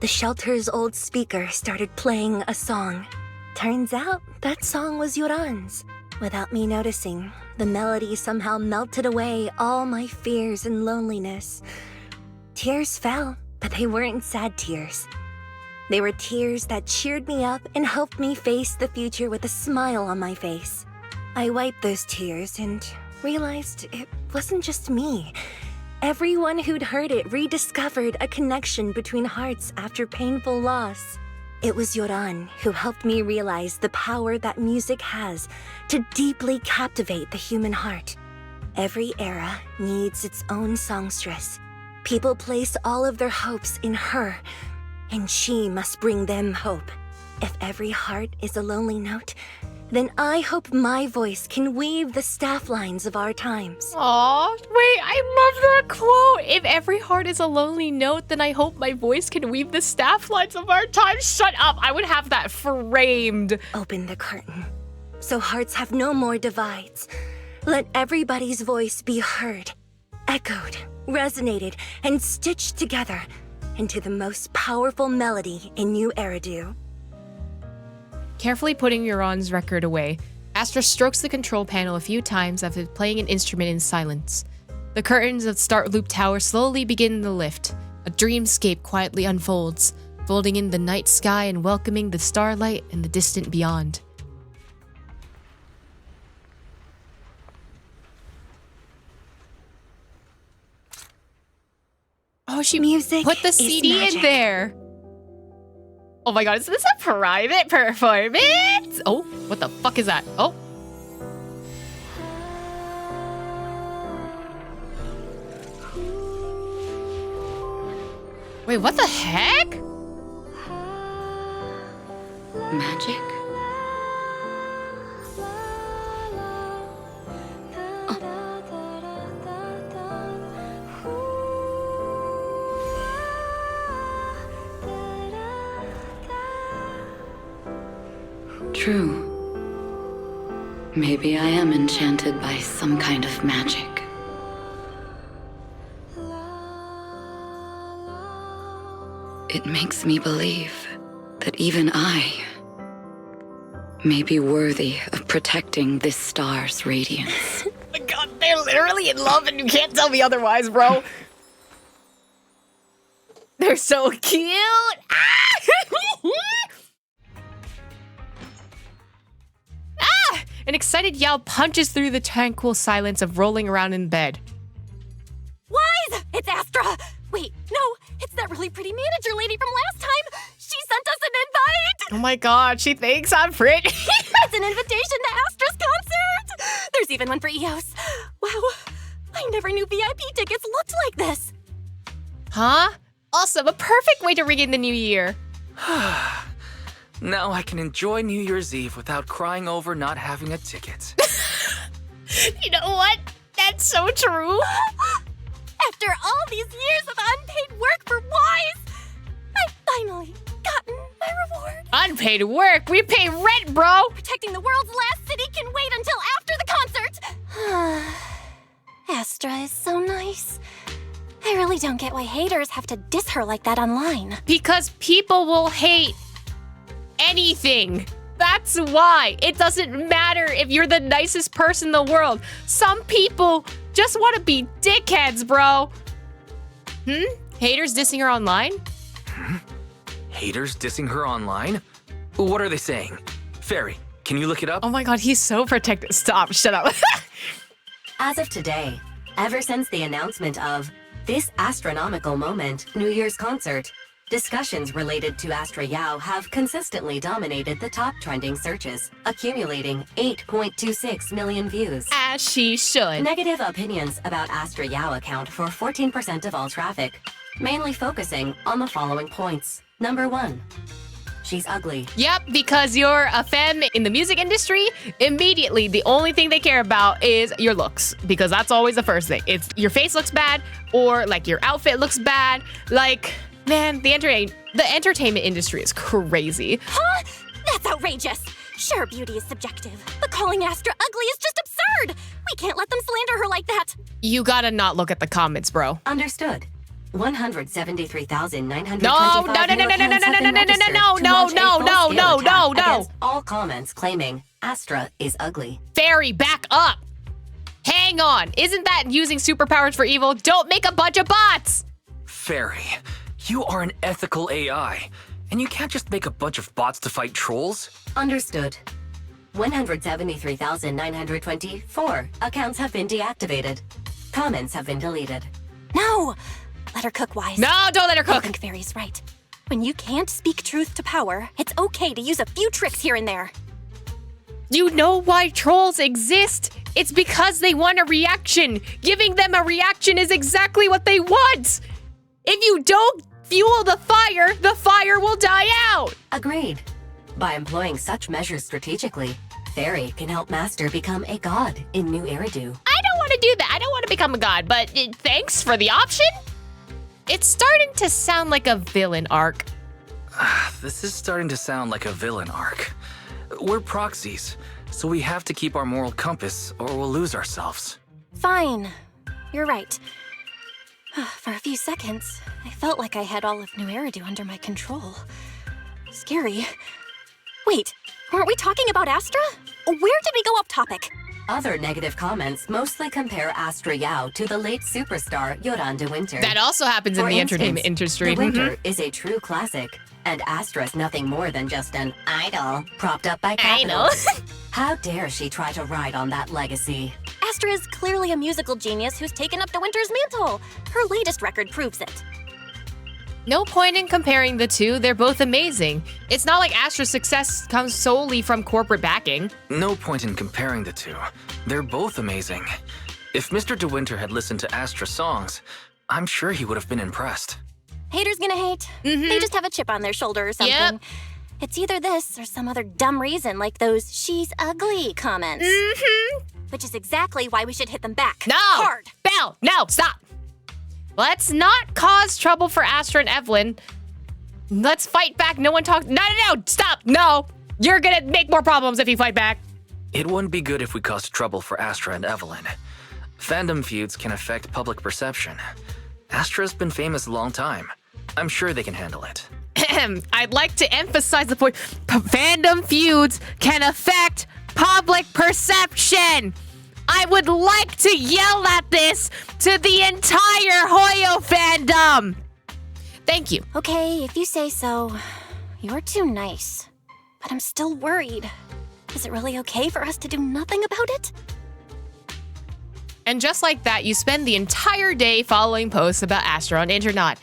the shelter's old speaker started playing a song. Turns out that song was Yoran's. Without me noticing, the melody somehow melted away all my fears and loneliness. Tears fell, but they weren't sad tears. They were tears that cheered me up and helped me face the future with a smile on my face. I wiped those tears and realized it wasn't just me. Everyone who'd heard it rediscovered a connection between hearts after painful loss. It was Yoran who helped me realize the power that music has to deeply captivate the human heart. Every era needs its own songstress. People place all of their hopes in her, and she must bring them hope. If every heart is a lonely note, then I hope my voice can weave the staff lines of our times. Aw, wait, I love that quote. If every heart is a lonely note, then I hope my voice can weave the staff lines of our times. Shut up, I would have that framed. Open the curtain, so hearts have no more divides. Let everybody's voice be heard, echoed, resonated, and stitched together into the most powerful melody in New Eridu. Carefully putting Yoran's record away, Astra strokes the control panel a few times after playing an instrument in silence. The curtains of Starloop Tower slowly begin to lift. A dreamscape quietly unfolds, folding in the night sky and welcoming the starlight and the distant beyond. Oh, she Music put the is CD in magic. there. Oh my god, is this a private performance? Oh, what the fuck is that? Oh. Wait, what the heck? Magic? True. Maybe I am enchanted by some kind of magic. It makes me believe that even I may be worthy of protecting this star's radiance. Oh my god, they're literally in love and you can't tell me otherwise, bro. They're so cute. An excited Yao punches through the tranquil silence of rolling around in bed. Wise! It's Astra! Wait, no, it's that really pretty manager lady from last time! She sent us an invite! Oh my god, she thinks I'm pretty. It's an invitation to Astra's concert! There's even one for EOS. Wow, I never knew VIP tickets looked like this. Huh? Awesome, a perfect way to ring in the new year. Now I can enjoy New Year's Eve without crying over not having a ticket. You know what? That's so true. After all these years of unpaid work for Wise, I've finally gotten my reward. Unpaid work? We pay rent, bro! Protecting the world's last city can wait until after the concert. Astra is so nice. I really don't get why haters have to diss her like that online. Because people will hate anything. That's why. It doesn't matter if you're the nicest person in the world. Some people just want to be dickheads, bro. Haters dissing her online? Haters dissing her online? What are they saying? Fairy, can you look it up? Oh my god, he's so protective. Stop, shut up. As of today, ever since the announcement of this Astra-nomical moment New Year's concert, discussions related to Astra Yao have consistently dominated the top trending searches, accumulating 8.26 million views. As she should. Negative opinions about Astra Yao account for 14% of all traffic, mainly focusing on the following points. Number 1. She's ugly. Yep, because you're a femme in the music industry, immediately the only thing they care about is your looks. Because that's always the first thing. It's your face looks bad, or like your outfit looks bad. Like, man, the entertainment industry is crazy. Huh? That's outrageous. Sure, beauty is subjective, but calling Astra ugly is just absurd. We can't let them slander her like that. You gotta not look at the comments, bro. Understood. 173,925 No. all comments claiming Astra is ugly. Fairy, back up. Hang on. Isn't that using superpowers for evil? Don't make a bunch of bots. Fairy, you are an ethical AI, and you can't just make a bunch of bots to fight trolls. Understood. 173,924 accounts have been deactivated. Comments have been deleted. No! Let her cook, Wise. No, don't let her I cook. think Fairy's right. When you can't speak truth to power, it's okay to use a few tricks here and there. You know why trolls exist? It's because they want a reaction. Giving them a reaction is exactly what they want. If you don't fuel the fire will die out. Agreed. By employing such measures strategically, Fairy can help Master become a god in New Eridu. I don't want to do that. I don't want to become a god, but thanks for the option. It's starting to sound like a villain arc. This is starting to sound like a villain arc. We're proxies, so we have to keep our moral compass or we'll lose ourselves. Fine. You're right. For a few seconds, I felt like I had all of New Eridu under my control. Scary. Wait, weren't we talking about Astra? Where did we go off topic? Other negative comments mostly compare Astra Yao to the late superstar Yoran de Winter. That also happens in For the instance, entertainment industry. De Winter is a true classic, and Astra's nothing more than just an idol propped up by capital. How dare she try to ride on that legacy? Astra is clearly a musical genius who's taken up De Winter's mantle. Her latest record proves it. No point in comparing the two. They're both amazing. It's not like Astra's success comes solely from corporate backing. No point in comparing the two. They're both amazing. If Mr. De Winter had listened to Astra's songs, I'm sure he would have been impressed. Haters gonna hate. They just have a chip on their shoulder or something. Yep. It's either this or some other dumb reason like those "she's ugly" comments. Which is exactly why we should hit them back. No! Hard! Belle, no, stop! Let's not cause trouble for Astra and Evelyn. Let's fight back. No one talk. No, stop. No. You're gonna make more problems if you fight back. It wouldn't be good if we caused trouble for Astra and Evelyn. Fandom feuds can affect public perception. Astra's been famous a long time. I'm sure they can handle it. I'd like to emphasize the point. Fandom feuds can affect public perception. I would like to yell at this to the entire Hoyo fandom. Thank you. Okay, if you say so. You're too nice. But I'm still worried. Is it really okay for us to do nothing about it? And just like that, you spend the entire day following posts about Astra on Internet.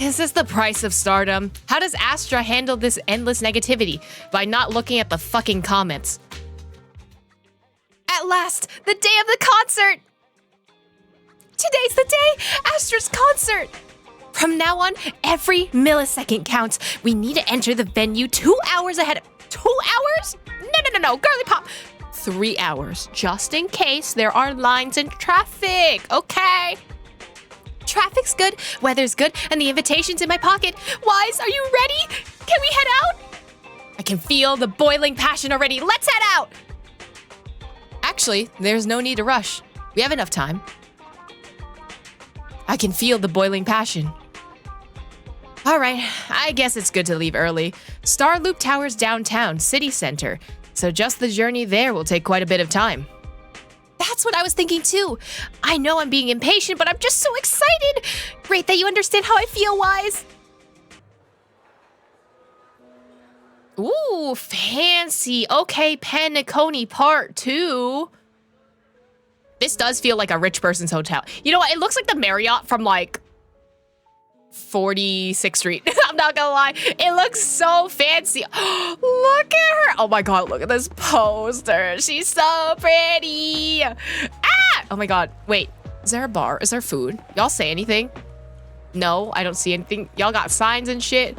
Is this the price of stardom? How does Astra handle this endless negativity? By not looking at the fucking comments. At last, the day of the concert! Today's the day! Astra's concert! From now on, every millisecond counts. We need to enter the venue 2 hours ahead of... 2 hours? No, girly pop! 3 hours, just in case there are lines in traffic, okay? Traffic's good, weather's good, and the invitation's in my pocket. Wise, are you ready? Can we head out? I can feel the boiling passion already. Let's head out! Actually, there's no need to rush. We have enough time. I can feel the boiling passion. All right, I guess it's good to leave early. Star Loop Tower's downtown, city center. So just the journey there will take quite a bit of time. That's what I was thinking too. I know I'm being impatient, but I'm just so excited. Great that you understand how I feel, Wise. Ooh, fancy. Okay, Paniconi Part 2. This does feel like a rich person's hotel. You know what? It looks like the Marriott from like 46th Street. I'm not gonna lie. It looks so fancy. Look at her. Oh my God, look at this poster. She's so pretty. Ah! Oh my God. Wait, is there a bar? Is there food? Y'all say anything? No, I don't see anything. Y'all got signs and shit.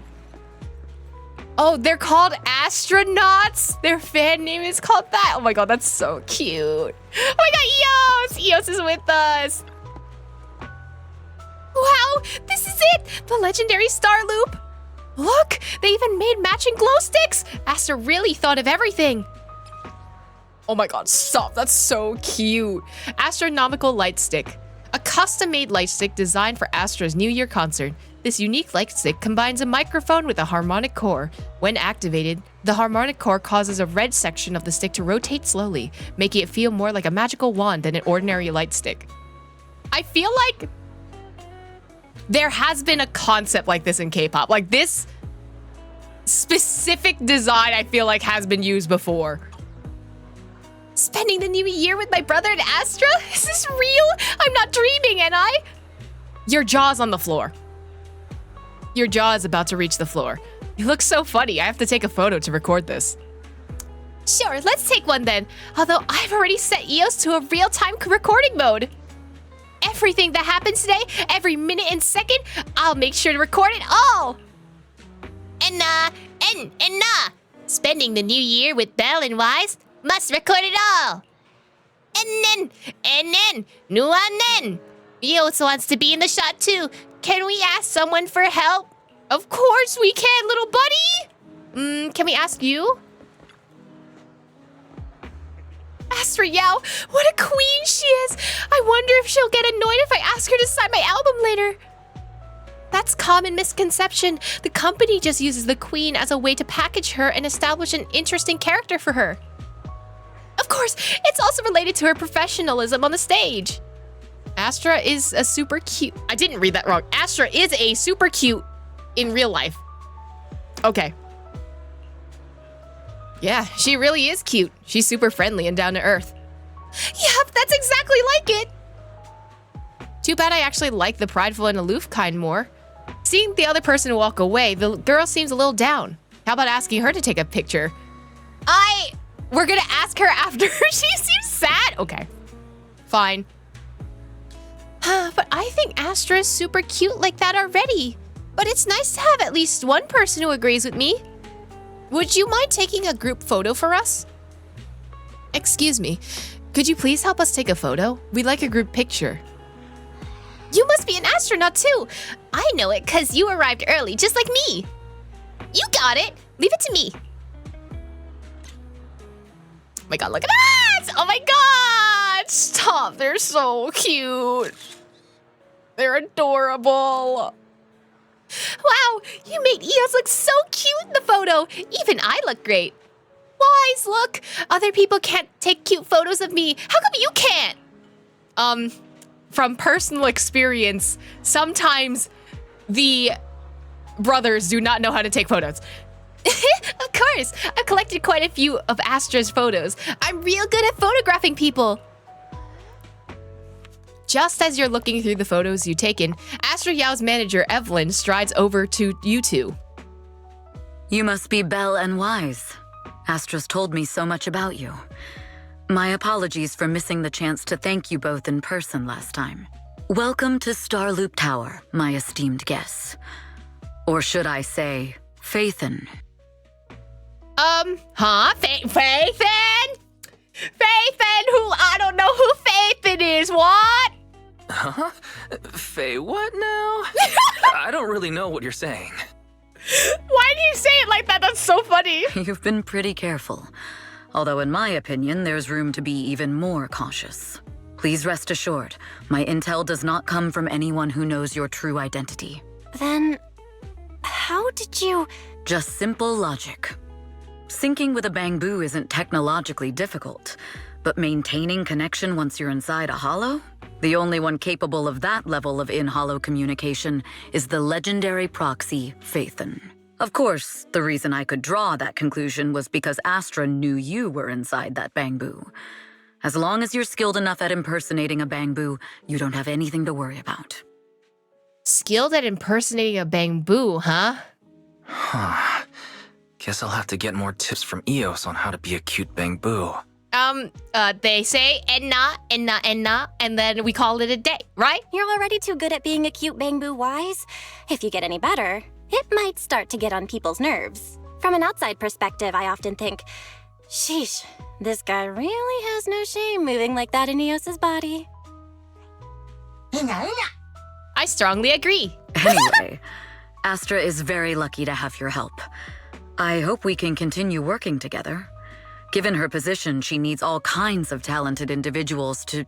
Oh, they're called astronauts. Their fan name is called that. Oh my God, that's so cute. Oh my God, Eos. Eos is with us. Wow, this is it! The legendary Star Loop! Look, they even made matching glow sticks! Astra really thought of everything! Oh my God, stop, that's so cute! Astra-nomical light stick. A custom-made light stick designed for Astra's New Year concert. This unique light stick combines a microphone with a harmonic core. When activated, the harmonic core causes a red section of the stick to rotate slowly, making it feel more like a magical wand than an ordinary light stick. I feel like there has been a concept like this in K-pop. Like this specific design, I feel like has been used before. Spending the new year with my brother and Astra? Is this real? I'm not dreaming, am I? Your jaw's on the floor. Your jaw is about to reach the floor. You look so funny. I have to take a photo to record this. Sure, let's take one then. Although I've already set EOS to a real-time recording mode. Everything that happens today, every minute and second, I'll make sure to record it all. Spending the new year with Belle and Wise, must record it all. Nuanen. Eos wants to be in the shot too. Can we ask someone for help? Of course we can, little buddy. Can we ask you? Astra Yao, what a queen she is! I wonder if she'll get annoyed if I ask her to sign my album later. That's common misconception. The company just uses the queen as a way to package her and establish an interesting character for her. Of course, it's also related to her professionalism on the stage. Astra is a super cute... I didn't read that wrong. Astra is a super cute in real life. Okay. Yeah, she really is cute. She's super friendly and down to earth. Yep, that's exactly like it. Too bad I actually like the prideful and aloof kind more. Seeing the other person walk away, the girl seems a little down. How about asking her to take a picture? We're gonna ask her after. She seems sad. Okay, fine. But I think Astra is super cute like that already. But it's nice to have at least one person who agrees with me. Would you mind taking a group photo for us? Excuse me, could you please help us take a photo? We'd like a group picture. You must be an astronaut too. I know it because you arrived early, just like me. You got it. Leave it to me. Oh my god, look at that! Oh my god! Stop, they're so cute. They're adorable. Wow, you made Eos look so cute in the photo. Even I look great. Wise, look. Other people can't take cute photos of me. How come you can't? From personal experience, sometimes the brothers do not know how to take photos. Of course. I've collected quite a few of Astra's photos. I'm real good at photographing people. Just as you're looking through the photos you've taken, Astra Yao's manager, EVELYN, strides over to you two. You must be Belle and Wise. Astra's told me so much about you. My apologies for missing the chance to thank you both in person last time. Welcome to Starloop Tower, my esteemed guests. Or should I say, Faithin. Faithin? Faithin? Who? I don't know who Faithin is, what? Huh? Faye, what now? I don't really know what you're saying. Why do you say it like that? That's so funny. You've been pretty careful. Although in my opinion, there's room to be even more cautious. Please rest assured, my intel does not come from anyone who knows your true identity. Then, how did you... Just simple logic. Syncing with a bamboo isn't technologically difficult, but maintaining connection once you're inside a hollow? The only one capable of that level of in-hollow communication is the legendary proxy, Faithin. Of course, the reason I could draw that conclusion was because Astra knew you were inside that bamboo. As long as you're skilled enough at impersonating a bamboo, you don't have anything to worry about. Skilled at impersonating a bamboo, huh? Huh. Guess I'll have to get more tips from Eos on how to be a cute bamboo. They say enna, enna, enna, and then we call it a day, right? You're already too good at being a cute bamboo, Wise. If you get any better, it might start to get on people's nerves. From an outside perspective, I often think, sheesh, this guy really has no shame moving like that in Eos's body. I strongly agree. Anyway, Astra is very lucky to have your help. I hope we can continue working together. Given her position, she needs all kinds of talented individuals to...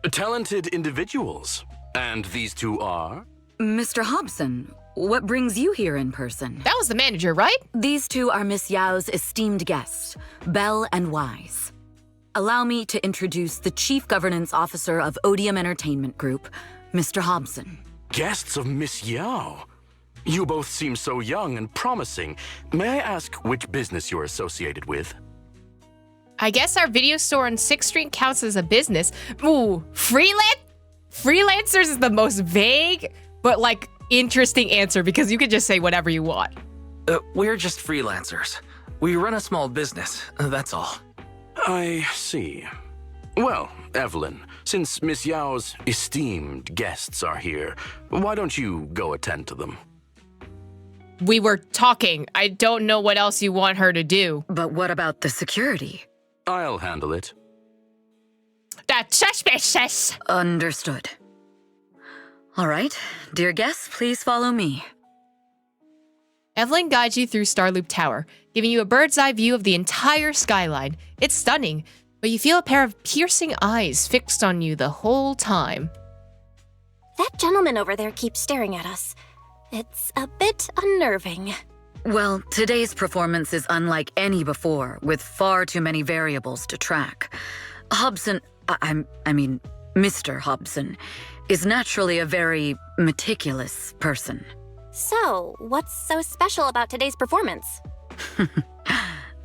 Talented individuals? And these two are? Mr. Hobson, what brings you here in person? That was the manager, right? These two are Miss Yao's esteemed guests, Belle and Wise. Allow me to introduce the Chief Governance Officer of Odium Entertainment Group, Mr. Hobson. Guests of Miss Yao? You both seem so young and promising. May I ask which business you're associated with? I guess our video store on 6th Street counts as a business. Ooh, freelancers is the most vague, but like interesting answer because you can just say whatever you want. We're just freelancers. We run a small business, that's all. I see. Well, EVELYN, since Miss Yao's esteemed guests are here, why don't you go attend to them? We were talking. I don't know what else you want her to do. But what about the security? I'll handle it. That's suspicious. Understood. All right, dear guests, please follow me. EVELYN guides you through Starloop Tower, giving you a bird's eye view of the entire skyline. It's stunning, but you feel a pair of piercing eyes fixed on you the whole time. That gentleman over there keeps staring at us. It's a bit unnerving. Well, today's performance is unlike any before, with far too many variables to track. Hobson, I mean, Mr. Hobson, is naturally a very meticulous person. So, what's so special about today's performance?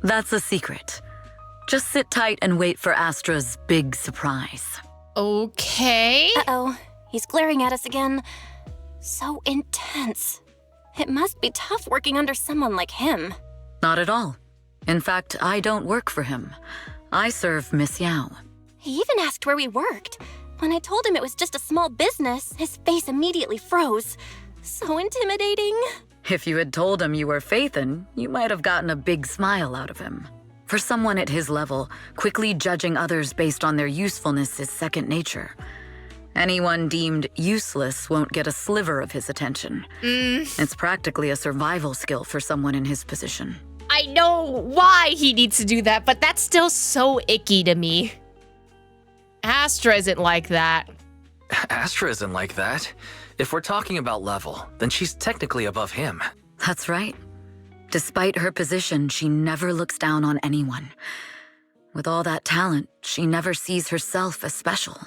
That's a secret. Just sit tight and wait for Astra's big surprise. Okay. Uh-oh, he's glaring at us again. So intense. It must be tough working under someone like him. Not at all. In fact, I don't work for him. I serve Miss Yao. He even asked where we worked. When I told him it was just a small business, his face immediately froze. So intimidating. If you had told him you were Phaethon, you might have gotten a big smile out of him. For someone at his level, quickly judging others based on their usefulness is second nature. Anyone deemed useless won't get a sliver of his attention. It's practically a survival skill for someone in his position. I know why he needs to do that, but that's still so icky to me. Astra isn't like that. Astra isn't like that. If we're talking about level, then she's technically above him. That's right. Despite her position, she never looks down on anyone. With all that talent, she never sees herself as special.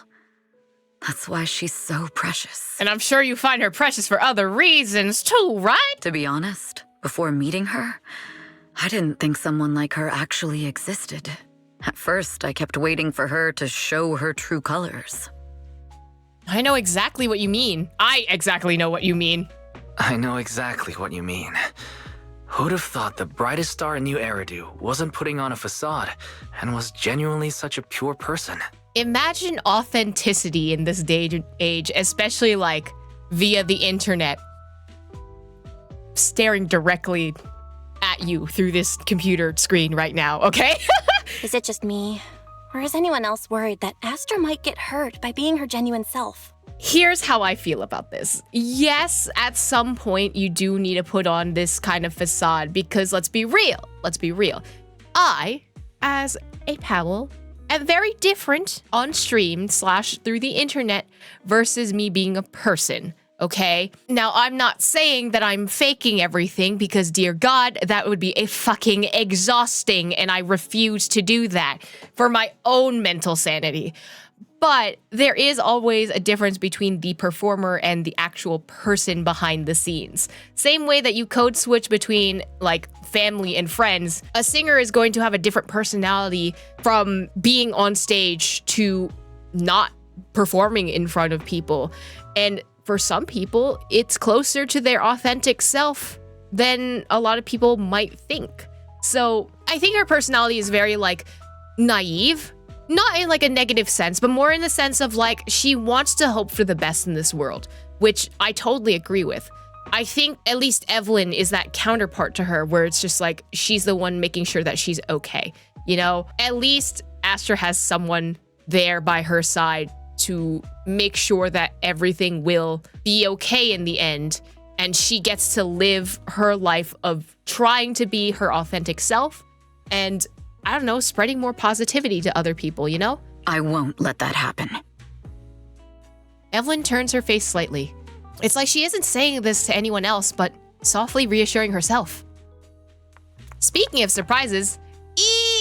That's why she's so precious. And I'm sure you find her precious for other reasons too, right? To be honest, before meeting her, I didn't think someone like her actually existed. At first, I kept waiting for her to show her true colors. I know exactly what you mean. I exactly know what you mean. I know exactly what you mean. Who'd have thought the brightest star in New Eridu wasn't putting on a facade and was genuinely such a pure person? Imagine authenticity in this day and age, especially like via the internet, staring directly at you through this computer screen right now, okay? Is it just me? Or is anyone else worried that Astra might get hurt by being her genuine self? Here's how I feel about this. Yes, at some point you do need to put on this kind of facade because let's be real. I, as a Powell, am very different on stream / through the internet versus me being a person, okay? Now, I'm not saying that I'm faking everything because, dear God, that would be a fucking exhausting and I refuse to do that for my own mental sanity. But there is always a difference between the performer and the actual person behind the scenes. Same way that you code switch between like family and friends, a singer is going to have a different personality from being on stage to not performing in front of people. And for some people, it's closer to their authentic self than a lot of people might think. So I think her personality is very like naive. Not in like a negative sense, but more in the sense of like she wants to hope for the best in this world, which I totally agree with. I think at least EVELYN is that counterpart to her where it's just like she's the one making sure that she's okay. You know, at least Astra has someone there by her side to make sure that everything will be okay in the end. And she gets to live her life of trying to be her authentic self and I don't know, spreading more positivity to other people, you know? I won't let that happen. EVELYN turns her face slightly. It's like she isn't saying this to anyone else, but softly reassuring herself. Speaking of surprises,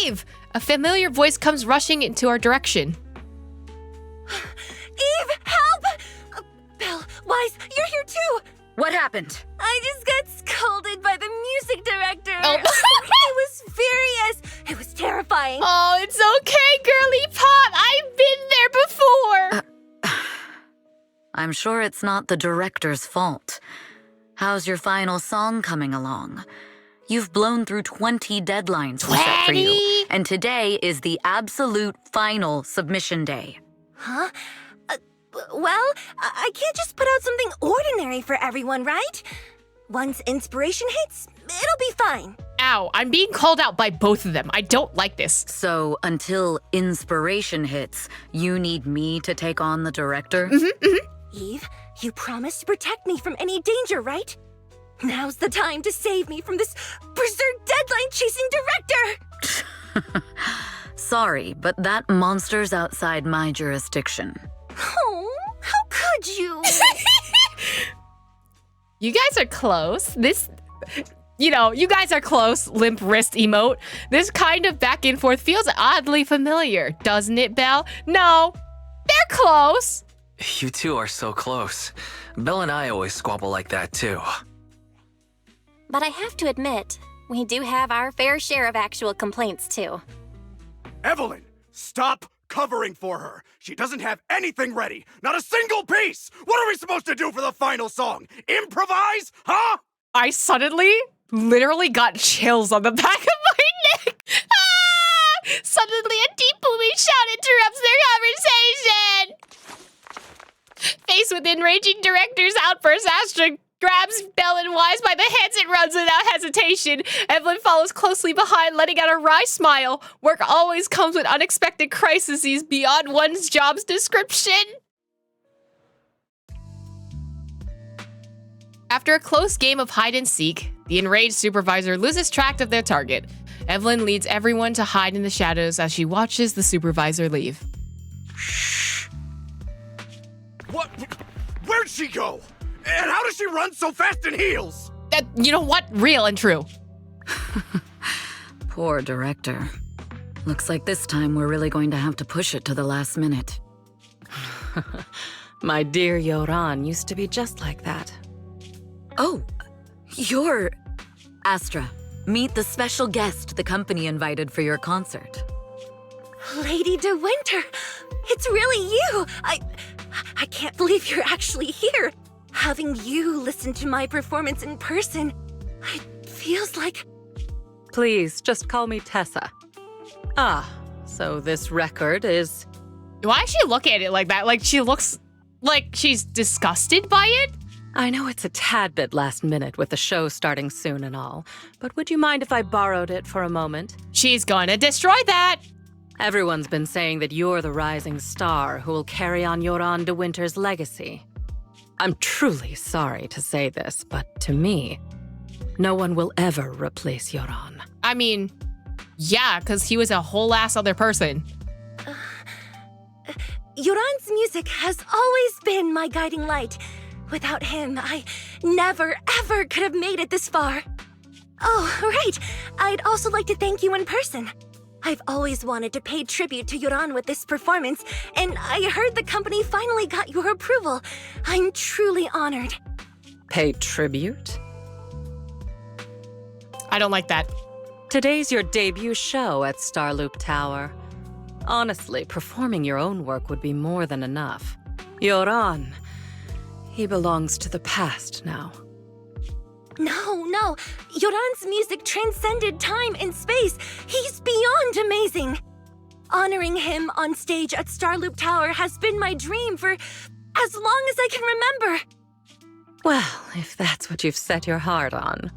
Eve! A familiar voice comes rushing into our direction. Eve, help! Belle, Wise, you're here too! What happened? I just got scolded by the music director. Oh. He was furious. It was terrifying. Oh, it's okay, girly pop. I've been there before. I'm sure it's not the director's fault. How's your final song coming along? You've blown through 20 deadlines we set for you, and today is the absolute final submission day. Huh? Well, I can't just put out something ordinary for everyone, right? Once inspiration hits, it'll be fine. Ow, I'm being called out by both of them. I don't like this. So, until inspiration hits, you need me to take on the director? Eve, you promised to protect me from any danger, right? Now's the time to save me from this berserk deadline-chasing director! Sorry, but that monster's outside my jurisdiction. Oh, how could you? You guys are close. You guys are close, limp wrist emote. This kind of back and forth feels oddly familiar, doesn't it, Belle? No, they're close. You two are so close. Belle and I always squabble like that too. But I have to admit, we do have our fair share of actual complaints too. EVELYN, stop covering for her. She doesn't have anything ready. Not a single piece. What are we supposed to do for the final song? Improvise? Huh? I suddenly, literally got chills on the back of my neck. Ah! Suddenly a deep booming shout interrupts their conversation. Faced with enraging director's outburst, Astra grabs Belle and Wise by the hands runs without hesitation. Evelyn follows closely behind, letting out a wry smile. Work always comes with unexpected crises beyond one's job's description. After a close game of hide and seek, the enraged supervisor loses track of their target. Evelyn leads everyone to hide in the shadows as she watches the supervisor leave. Shh. What? Where'd she go? And how does she run so fast in heels? You know what? Real and true. Poor director. Looks like this time we're really going to have to push it to the last minute. My dear Yoran used to be just like that. Oh, you're... Astra, meet the special guest the company invited for your concert. Lady De Winter, it's really you. I can't believe you're actually here. Having you listen to my performance in person, it feels like... Please, just call me Tessa. Ah, so this record is... Why does she look at it like that? Like she looks like she's disgusted by it? I know it's a tad bit last minute with the show starting soon and all, but would you mind if I borrowed it for a moment? She's gonna destroy that! Everyone's been saying that you're the rising star who will carry on Yoran De Winter's legacy. I'm truly sorry to say this, but to me, no one will ever replace Yoran. I mean, yeah, because he was a whole ass other person. Yoran's music has always been my guiding light. Without him, I never, ever could have made it this far. Oh, right. I'd also like to thank you in person. I've always wanted to pay tribute to Yoran with this performance, and I heard the company finally got your approval. I'm truly honored. Pay tribute? I don't like that. Today's your debut show at Starloop Tower. Honestly, performing your own work would be more than enough. Yoran, he belongs to the past now. No. Yoran's music transcended time and space. He's beyond amazing. Honoring him on stage at Starloop Tower has been my dream for as long as I can remember. Well, if that's what you've set your heart on,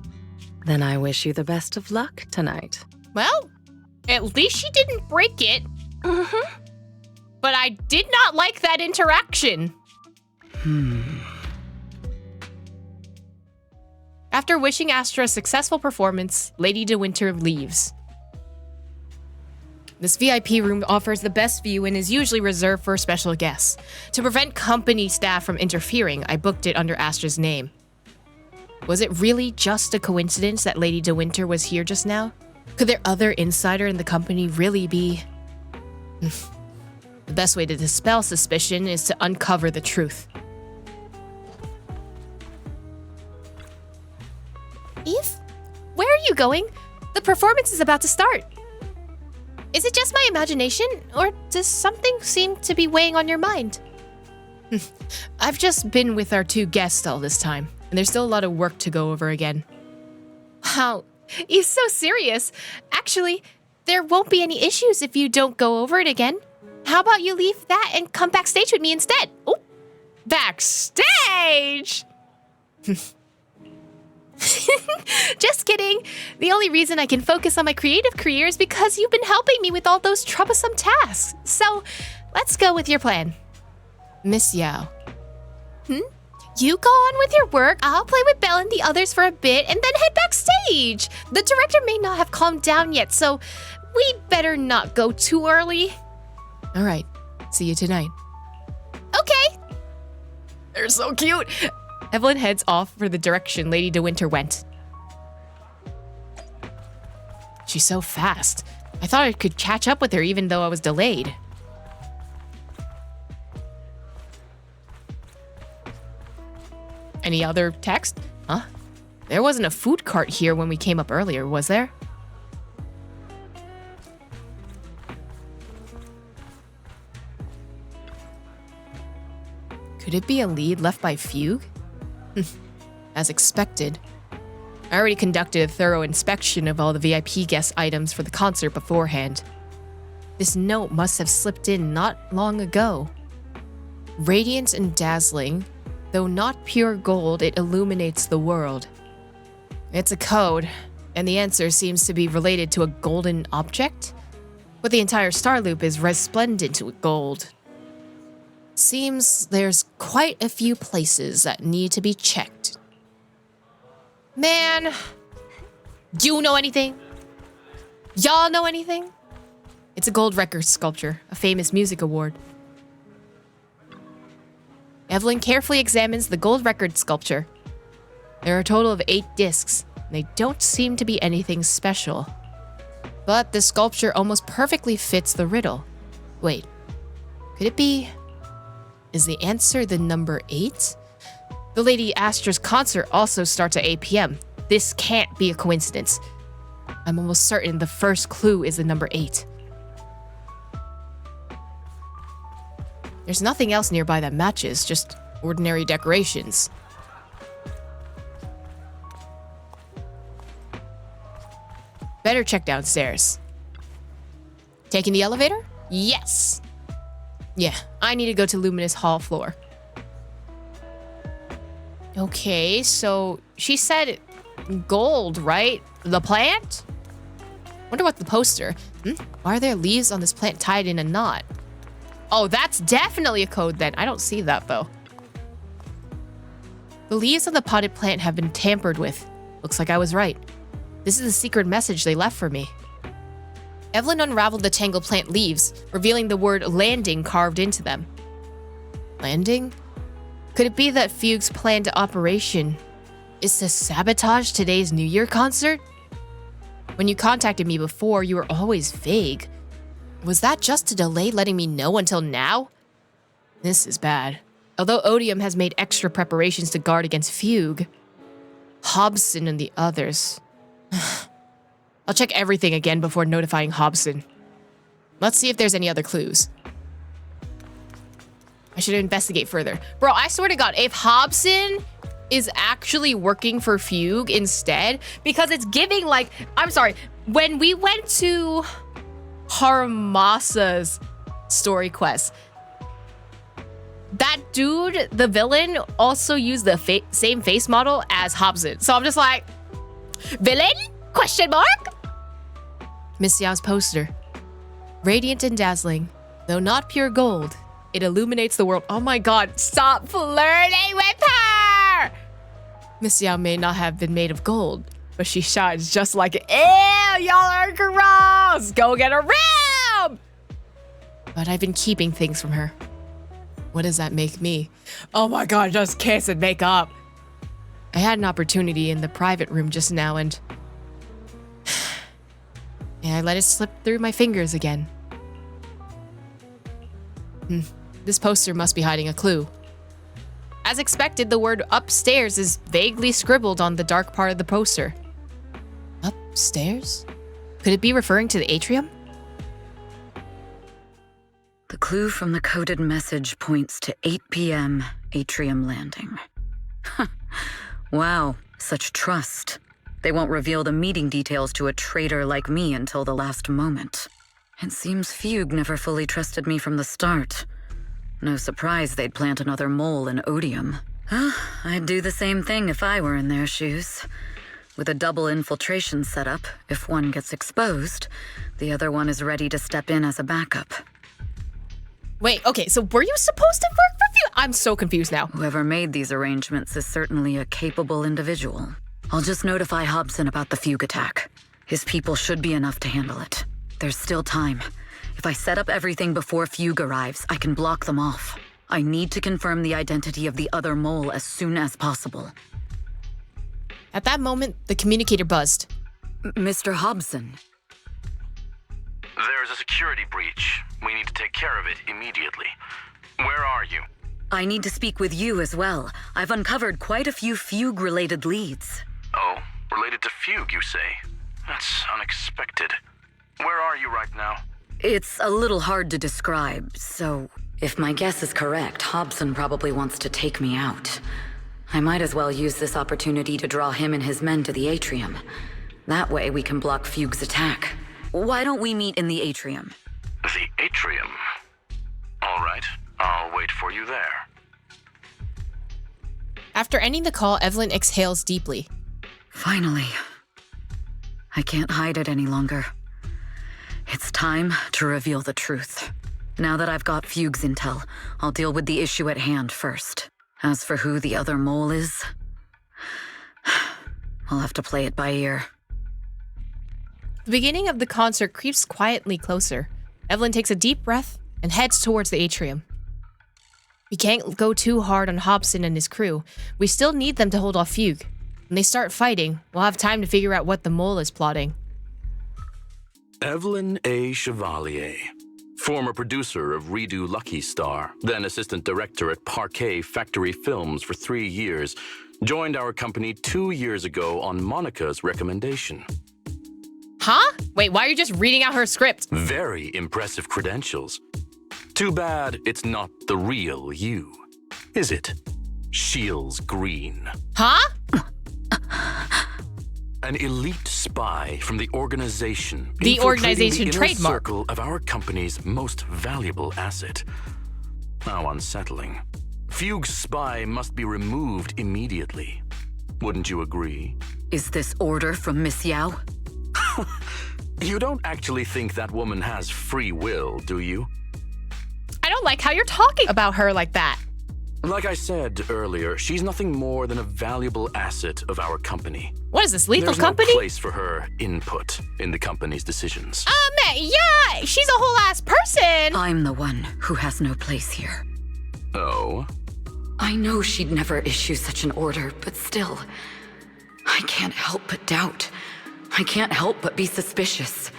then I wish you the best of luck tonight. Well, at least she didn't break it. Mm-hmm. But I did not like that interaction. After wishing Astra a successful performance, Lady De Winter leaves. This VIP room offers the best view and is usually reserved for special guests. To prevent company staff from interfering, I booked it under Astra's name. Was it really just a coincidence that Lady De Winter was here just now? Could there other insider in the company really be? The best way to dispel suspicion is to uncover the truth. Eve? Where are you going? The performance is about to start. Is it just my imagination, or does something seem to be weighing on your mind? I've just been with our two guests all this time, and there's still a lot of work to go over again. Wow, Eve's so serious. Actually, there won't be any issues if you don't go over it again. How about you leave that and come backstage with me instead? Oh, backstage! Just kidding. The only reason I can focus on my creative career is because you've been helping me with all those troublesome tasks. So, let's go with your plan. Miss Yao. You go on with your work, I'll play with Belle and the others for a bit, and then head backstage. The director may not have calmed down yet, so we'd better not go too early. All right, see you tonight. Okay. They're so cute. Evelyn heads off for the direction Lady De Winter went. She's so fast. I thought I could catch up with her even though I was delayed. Any other text? Huh? There wasn't a food cart here when we came up earlier, was there? Could it be a lead left by Fugue? As expected. I already conducted a thorough inspection of all the VIP guest items for the concert beforehand. This note must have slipped in not long ago. Radiant and dazzling, though not pure gold, it illuminates the world. It's a code, and the answer seems to be related to a golden object. But the entire star loop is resplendent with gold. Seems there's quite a few places that need to be checked. Man, do you know anything? Y'all know anything? It's a gold record sculpture, a famous music award. EVELYN carefully examines the gold record sculpture. There are a total of 8 discs, and they don't seem to be anything special. But the sculpture almost perfectly fits the riddle. Wait, could it be? Is the answer the number 8? The Lady Astra's concert also starts at 8 p.m. This can't be a coincidence. I'm almost certain the first clue is the number 8. There's nothing else nearby that matches, just ordinary decorations. Better check downstairs. Taking the elevator? Yes! Yeah, I need to go to Luminous Hall floor. Okay, so she said gold, right? The plant? Wonder what the poster. Why are there leaves on this plant tied in a knot? Oh, that's definitely a code then. I don't see that though. The leaves on the potted plant have been tampered with. Looks like I was right. This is the secret message they left for me. EVELYN unraveled the tangled plant leaves, revealing the word landing carved into them. Landing? Could it be that Fugue's planned operation is to sabotage today's New Year concert? When you contacted me before, you were always vague. Was that just to delay letting me know until now? This is bad. Although Odium has made extra preparations to guard against Fugue, Hobson and the others. I'll check everything again before notifying Hobson. Let's see if there's any other clues. I should investigate further. Bro, I swear to God, if Hobson is actually working for Fugue instead, because it's giving like, I'm sorry, when we went to Harmasa's story quest, that dude, the villain, also used the same face model as Hobson. So I'm just like, villain? Question mark? Miss Yao's poster. Radiant and dazzling, though not pure gold, it illuminates the world. Oh my God, stop flirting with her! Miss Yao may not have been made of gold, but she shines just like it. Ew, y'all are gross! Go get a room! But I've been keeping things from her. What does that make me? Oh my God, just kiss and make up. I had an opportunity in the private room just now and I let it slip through my fingers again. This poster must be hiding a clue. As expected, the word upstairs is vaguely scribbled on the dark part of the poster. Upstairs? Could it be referring to the atrium? The clue from the coded message points to 8 p.m. Atrium Landing. Wow, such trust. They won't reveal the meeting details to a traitor like me until the last moment. It seems Fugue never fully trusted me from the start. No surprise they'd plant another mole in Odium. I'd do the same thing if I were in their shoes. With a double infiltration setup, if one gets exposed, the other one is ready to step in as a backup. Wait, okay, so were you supposed to work for Fugue? I'm so confused now. Whoever made these arrangements is certainly a capable individual. I'll just notify Hobson about the Fugue attack. His people should be enough to handle it. There's still time. If I set up everything before Fugue arrives, I can block them off. I need to confirm the identity of the other mole as soon as possible. At that moment, the communicator buzzed. Mr. Hobson. There's a security breach. We need to take care of it immediately. Where are you? I need to speak with you as well. I've uncovered quite a few Fugue-related leads. Oh, related to Fugue, you say? That's unexpected. Where are you right now? It's a little hard to describe, so if my guess is correct, Hobson probably wants to take me out. I might as well use this opportunity to draw him and his men to the atrium. That way we can block Fugue's attack. Why don't we meet in the atrium? The atrium? All right, I'll wait for you there. After ending the call, EVELYN exhales deeply. Finally. I can't hide it any longer. It's time to reveal the truth. Now that I've got Fugue's intel, I'll deal with the issue at hand first. As for who the other mole is, I'll have to play it by ear. The beginning of the concert creeps quietly closer. Evelyn takes a deep breath and heads towards the atrium. We can't go too hard on Hobson and his crew. We still need them to hold off Fugue. When they start fighting, we'll have time to figure out what the mole is plotting. EVELYN A. Chevalier, former producer of Redo Lucky Star, then assistant director at Parquet Factory Films for 3 years, joined our company 2 years ago on Monica's recommendation. Huh? Wait, why are you just reading out her script? Very impressive credentials. Too bad it's not the real you, is it? Shields Green. Huh? An elite spy from the organization. The organization the inner trademark. Circle of our company's most valuable asset. How unsettling. Fugue's spy must be removed immediately. Wouldn't you agree? Is this order from Miss Yao? You don't actually think that woman has free will, do you? I don't like how you're talking about her like that. Like I said earlier, she's nothing more than a valuable asset of our company. What is this, Lethal There's Company? no place for her input in the company's decisions. Yeah, she's a whole ass person. I'm the one who has no place here. Oh? I know she'd never issue such an order, but still, I can't help but doubt. I can't help but be suspicious.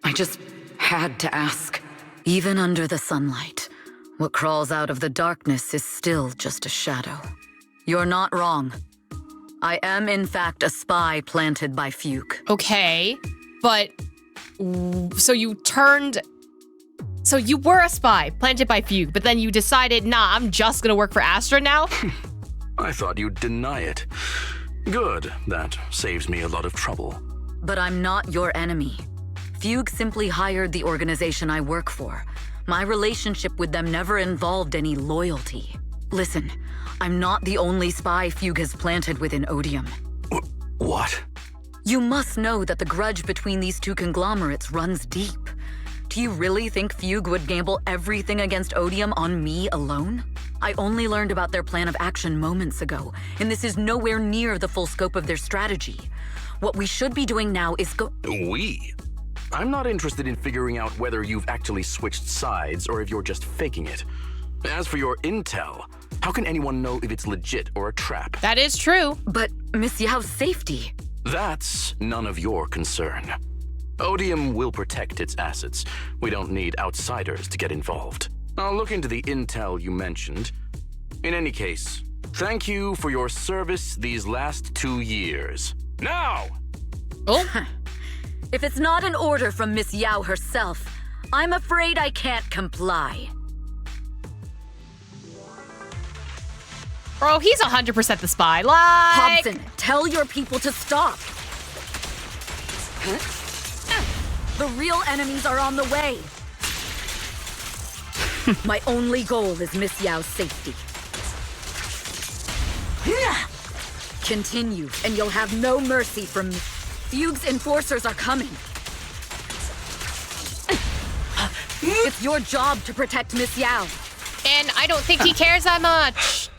I just had to ask. Even under the sunlight, what crawls out of the darkness is still just a shadow. You're not wrong. I am, in fact, a spy planted by Fugue. Okay, but so you were a spy planted by Fugue, but then you decided, nah, I'm just gonna work for Astra now? I thought you'd deny it. Good, that saves me a lot of trouble. But I'm not your enemy. Fugue simply hired the organization I work for. My relationship with them never involved any loyalty. Listen, I'm not the only spy Fugue has planted within Odium. What? You must know that the grudge between these two conglomerates runs deep. Do you really think Fugue would gamble everything against Odium on me alone? I only learned about their plan of action moments ago, and this is nowhere near the full scope of their strategy. What we should be doing now is We? I'm not interested in figuring out whether you've actually switched sides or if you're just faking it. As for your intel, how can anyone know if it's legit or a trap? That is true. But Miss Yao's safety. That's none of your concern. Odium will protect its assets. We don't need outsiders to get involved. I'll look into the intel you mentioned. In any case, thank you for your service these last 2 years. Now! Oh. If it's not an order from Miss Yao herself, I'm afraid I can't comply. Bro, he's 100% the spy. Like... Hobson, tell your people to stop. The real enemies are on the way. My only goal is Miss Yao's safety. Continue, and you'll have no mercy from me. Fugue's enforcers are coming. It's your job to protect Miss Yao. And I don't think he cares that much.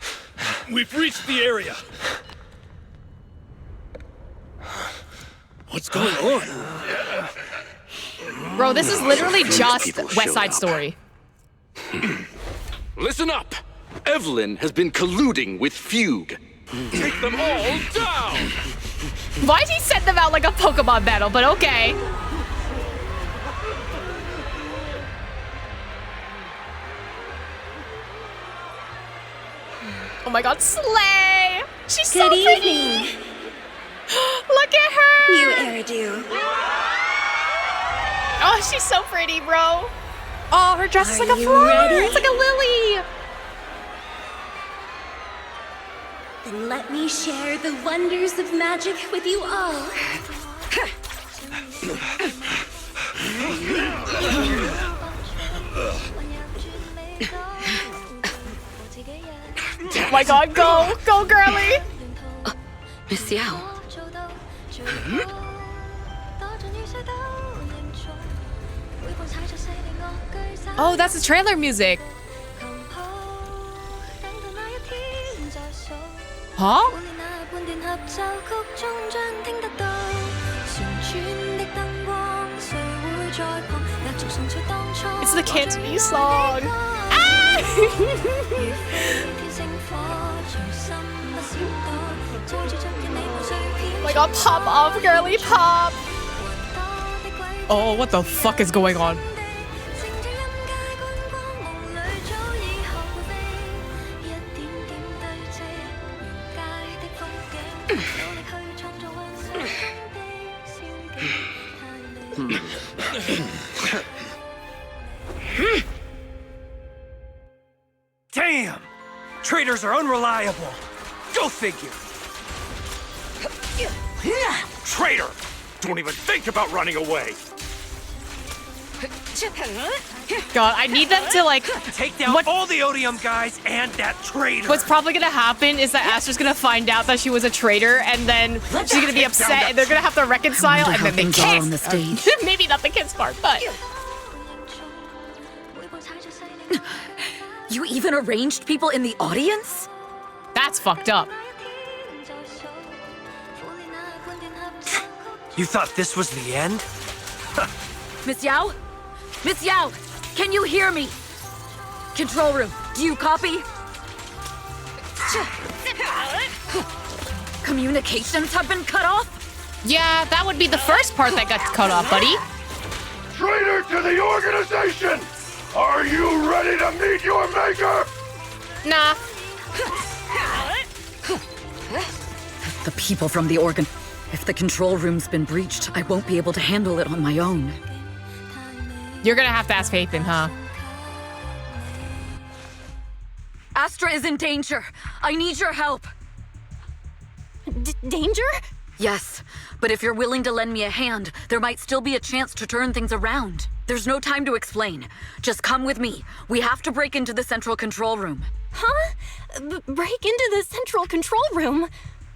We've reached the area. What's going on? Bro, this is literally just West Side Story. Listen up! EVELYN has been colluding with Fugue. Take them all down! Why'd he send them out like a Pokemon battle? But okay. Oh my god, Slay! She's so pretty! Good evening. Look at her! New Eridu. Oh, she's so pretty, bro. Oh, her dress is like a you flower. ready? It's like a lily. Then let me share the wonders of magic with you all. Oh my god, go! Go, girly! Miss Yao, Oh, that's the trailer music. Huh? It's the Cantonese song. Ah! Like a pop off, girly pop. Oh, what the fuck is going on? Damn! Traitors are unreliable. Go figure. Traitor! Don't even think about running away. God, I need them to like take down all the Odium guys and that traitor. What's probably gonna happen is that Astra's gonna find out that she was a traitor, and then she's gonna be upset, and they're gonna have to reconcile, and then they kiss. On the stage. Maybe not the kiss part, but You even arranged people in the audience? That's fucked up. You thought this was the end? Miss Yao? Miss Yao, can you hear me? Control room, do you copy? Communications have been cut off? Yeah, that would be the first part that got cut off, buddy. Traitor to the organization! Are you ready to meet your maker? Nah. The people from the organ. If the control room's been breached, I won't be able to handle it on my own. You're gonna have to ask Faithin, huh? Astra is in danger. I need your help. Danger? Yes, but if you're willing to lend me a hand, there might still be a chance to turn things around. There's no time to explain. Just come with me. We have to break into the central control room. Huh? Break into the central control room?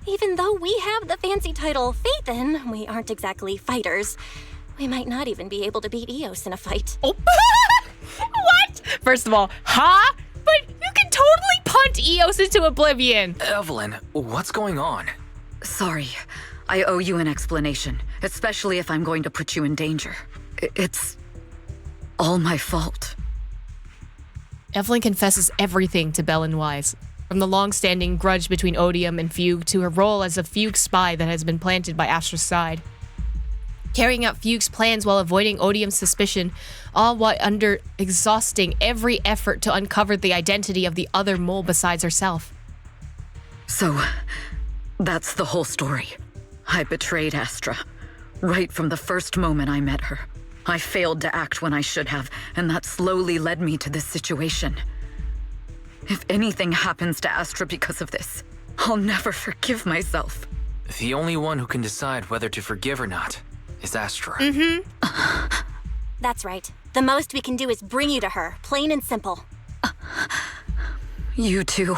Even though we have the fancy title Faithin, we aren't exactly fighters. We might not even be able to beat Eos in a fight. Oh. What? First of all, huh? But you can totally punt Eos into oblivion. Evelyn, what's going on? Sorry. I owe you an explanation, especially if I'm going to put you in danger. It's all my fault. Evelyn confesses everything to Bell and Wise. From the long-standing grudge between Odium and Fugue to her role as a Fugue spy that has been planted by Astra's side. Carrying out Fugue's plans while avoiding Odium's suspicion, all while under exhausting every effort to uncover the identity of the other mole besides herself. So, that's the whole story. I betrayed Astra, right from the first moment I met her. I failed to act when I should have, and that slowly led me to this situation. If anything happens to Astra because of this, I'll never forgive myself. The only one who can decide whether to forgive or not is Astra. Mm-hmm. That's right. The most we can do is bring you to her, plain and simple. You too.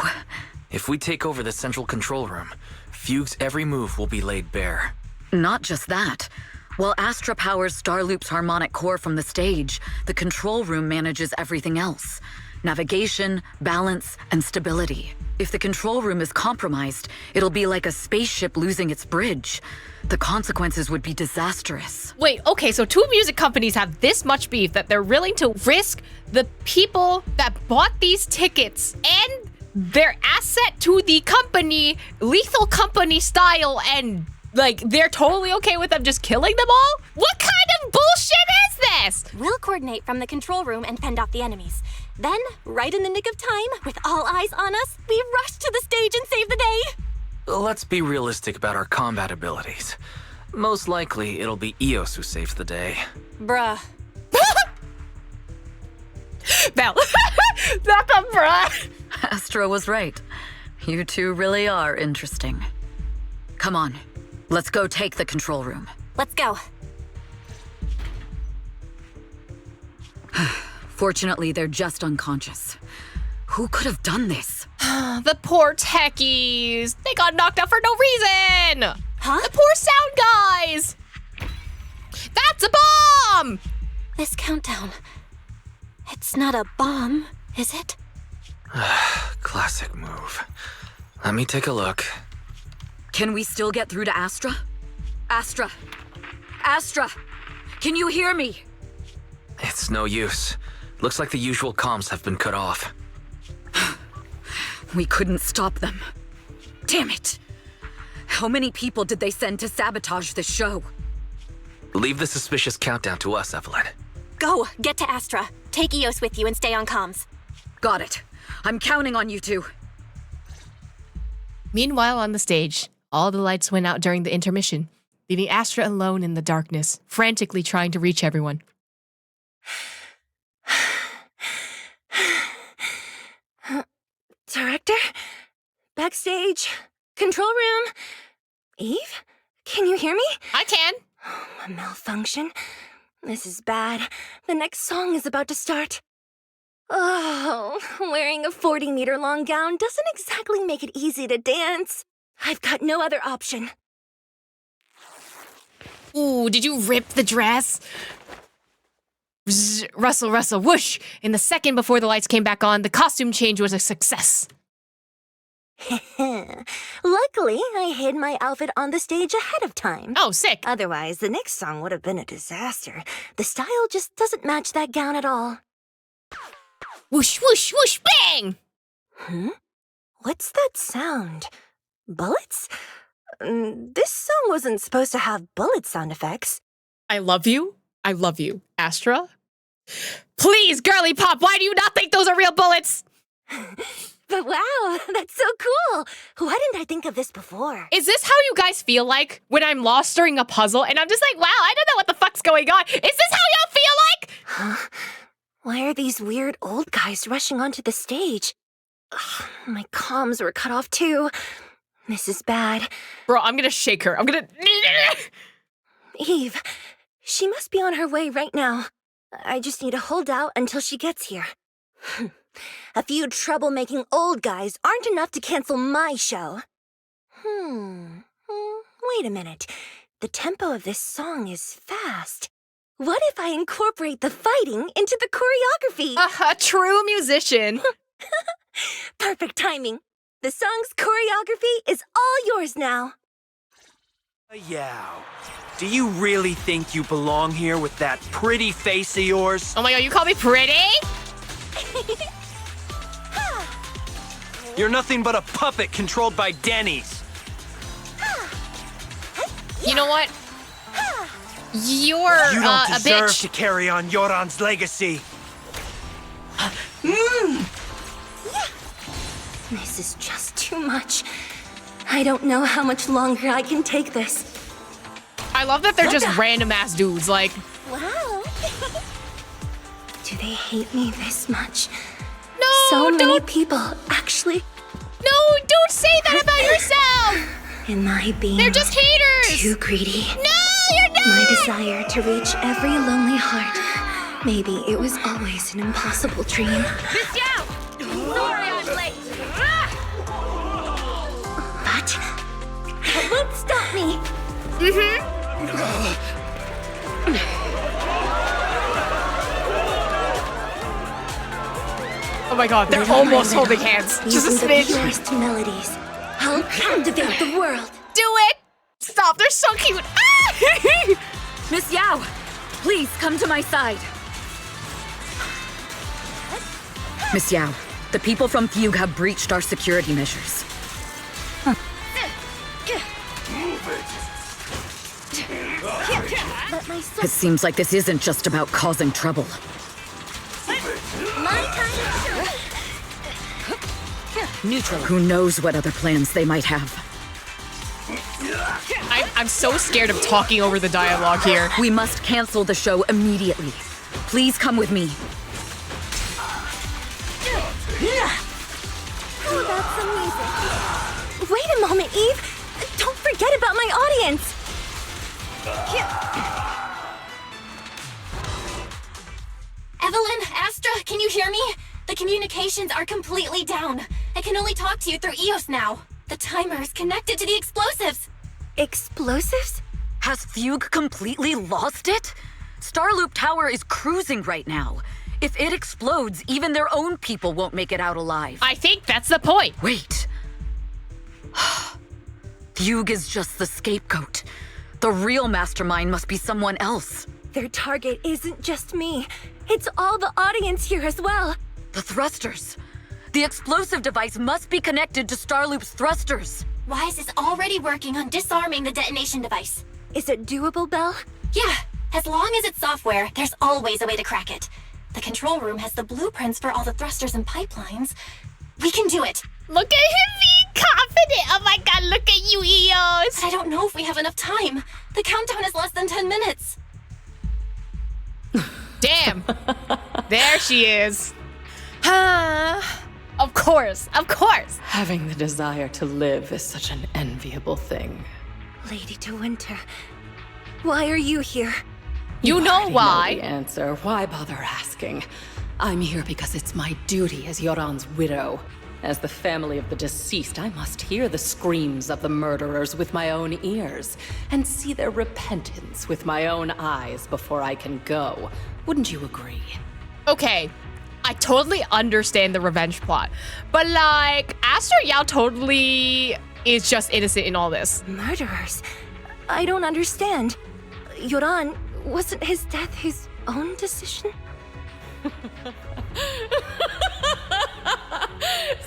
If we take over the central control room, Fugue's every move will be laid bare. Not just that. While Astra powers Starloop's harmonic core from the stage, the control room manages everything else. Navigation, balance, and stability. If the control room is compromised, it'll be like a spaceship losing its bridge. The consequences would be disastrous. Wait, okay, so two music companies have this much beef that they're willing to risk the people that bought these tickets and their asset to the company, lethal company style, and like they're totally okay with them just killing them all? What kind of bullshit is this? We'll coordinate from the control room and fend off the enemies. Then, right in the nick of time, with all eyes on us, we rush to the stage and save the day. Let's be realistic about our combat abilities. Most likely, it'll be Eos who saves the day. Bruh. Bell. Not the bruh. Astra was right. You two really are interesting. Come on, let's go take the control room. Let's go. Fortunately, they're just unconscious. Who could have done this? The poor techies. They got knocked out for no reason. Huh? The poor sound guys! That's a bomb! This countdown. It's not a bomb, is it? Classic move. Let me take a look. Can we still get through to Astra? Astra! Astra! Can you hear me? It's no use. Looks like the usual comms have been cut off. We couldn't stop them. Damn it! How many people did they send to sabotage this show? Leave the suspicious countdown to us, Evelyn. Go, get to Astra. Take Eos with you and stay on comms. Got it. I'm counting on you two. Meanwhile, on the stage, all the lights went out during the intermission, leaving Astra alone in the darkness, frantically trying to reach everyone. Director? Backstage? Control room? Eve? Can you hear me? I can. A malfunction? This is bad. The next song is about to start. Oh, wearing a 40-meter-long gown doesn't exactly make it easy to dance. I've got no other option. Ooh, did you rip the dress? Rustle, rustle, whoosh! In the second before the lights came back on, the costume change was a success. Luckily, I hid my outfit on the stage ahead of time. Oh, sick. Otherwise, the next song would have been a disaster. The style just doesn't match that gown at all. Whoosh, whoosh, whoosh, bang! What's that sound? Bullets? This song wasn't supposed to have bullet sound effects. I love you. I love you. Astra? Please, girly pop, why do you not think those are real bullets? But wow, that's so cool. Why didn't I think of this before? Is this how you guys feel like when I'm lost during a puzzle and I'm just like, wow, I don't know what the fuck's going on. Is this how y'all feel like? Huh? Why are these weird old guys rushing onto the stage? Ugh, my comms were cut off too. This is bad. Bro, I'm gonna shake her. I'm gonna... Eve, she must be on her way right now. I just need to hold out until she gets here. A few troublemaking old guys aren't enough to cancel my show. Wait a minute. The tempo of this song is fast. What if I incorporate the fighting into the choreography? A true musician. Perfect timing. The song's choreography is all yours now. Yeah. Do you really think you belong here with that pretty face of yours? Oh my god, you call me pretty? You're nothing but a puppet controlled by Denny's. You know what? You're You don't a deserve bitch. to carry on Yoran's legacy. This is just too much. I don't know how much longer I can take this. I love that they're just random ass dudes, like... Wow. Do they hate me this much? No, so many people, actually. No, don't say that about yourself! Am I being They're just haters! too greedy? No, you're not! My desire to reach every lonely heart. Maybe it was always an impossible dream. Missed you out! Sorry I'm late! But that won't stop me. Oh my god, they're almost holding hands. Just a Using the smidge. purest melodies, I'll captivate the world. Do it! Stop, they're so cute. Ah! Miss Yao, please come to my side. Miss Yao, the people from Fugue have breached our security measures. Let my soul It seems like this isn't just about causing trouble. my kind of Neutral. Who knows what other plans they might have. I'm so scared of talking over the dialogue here. We must cancel the show immediately. Please come with me. Oh, that's amazing. Wait a moment, Eve. Don't forget about my audience. Evelyn, Astra, can you hear me? The communications are completely down. I can only talk to you through Eos now. The timer is connected to the explosives. Explosives? Has Fugue completely lost it? Starloop Tower is cruising right now. If it explodes, even their own people won't make it out alive. I think that's the point. Wait. Fugue is just the scapegoat. The real mastermind must be someone else. Their target isn't just me. It's all the audience here as well. The thrusters. The explosive device must be connected to Starloop's thrusters. Wise is already working on disarming the detonation device. Is it doable, Belle? Yeah, as long as it's software, there's always a way to crack it. The control room has the blueprints for all the thrusters and pipelines. We can do it. Look at him being confident. Oh my god, look at you, Eos. But I don't know if we have enough time. The countdown is less than 10 minutes. Damn. There she is. Of course, of course. Having the desire to live is such an enviable thing. Lady De Winter, why are you here? You know already why. Know the answer. Why bother asking? I'm here because it's my duty as Yoran's widow. As the family of the deceased, I must hear the screams of the murderers with my own ears and see their repentance with my own eyes before I can go. Wouldn't you agree? Okay, I totally understand the revenge plot, but like, Astra Yao totally is just innocent in all this. Murderers? I don't understand. Yoran, wasn't his death his own decision?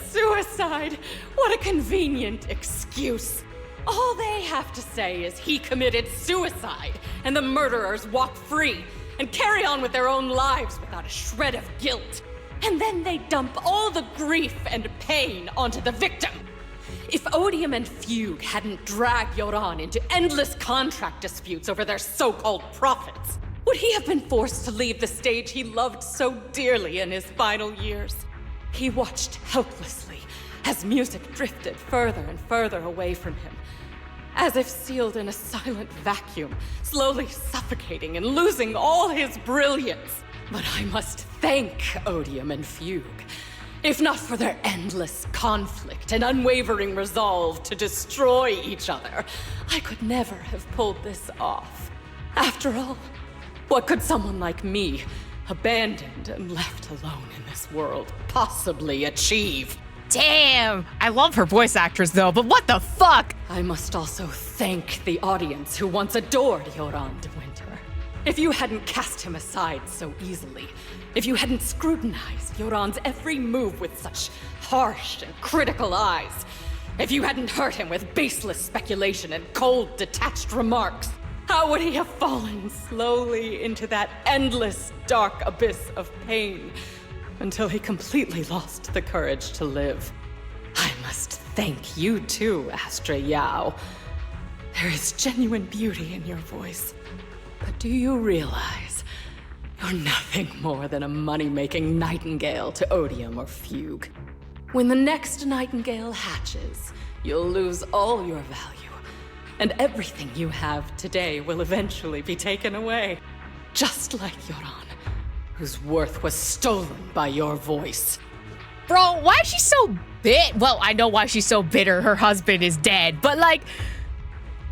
Suicide? What a convenient excuse. All they have to say is he committed suicide, and the murderers walk free and carry on with their own lives without a shred of guilt. And then they dump all the grief and pain onto the victim. If Odium and Fugue hadn't dragged Yoran into endless contract disputes over their so-called profits, would he have been forced to leave the stage he loved so dearly in his final years? He watched helplessly as music drifted further and further away from him, as if sealed in a silent vacuum, slowly suffocating and losing all his brilliance. But I must thank Odium and Fugue. If not for their endless conflict and unwavering resolve to destroy each other, I could never have pulled this off. After all, what could someone like me, abandoned and left alone in this world, possibly achieve? Damn, I love her voice actress though, but what the fuck? I must also thank the audience who once adored Yoran de Winter. If you hadn't cast him aside so easily, if you hadn't scrutinized Yoran's every move with such harsh and critical eyes, if you hadn't hurt him with baseless speculation and cold, detached remarks, how would he have fallen slowly into that endless, dark abyss of pain until he completely lost the courage to live? I must thank you too, Astra Yao. There is genuine beauty in your voice. But do you realize you're nothing more than a money-making nightingale to Odium or Fugue? When the next nightingale hatches, you'll lose all your value, and everything you have today will eventually be taken away. Just like Yoran, whose worth was stolen by your voice. Bro, why is she so Well, I know why she's so bitter. Her husband is dead, but like,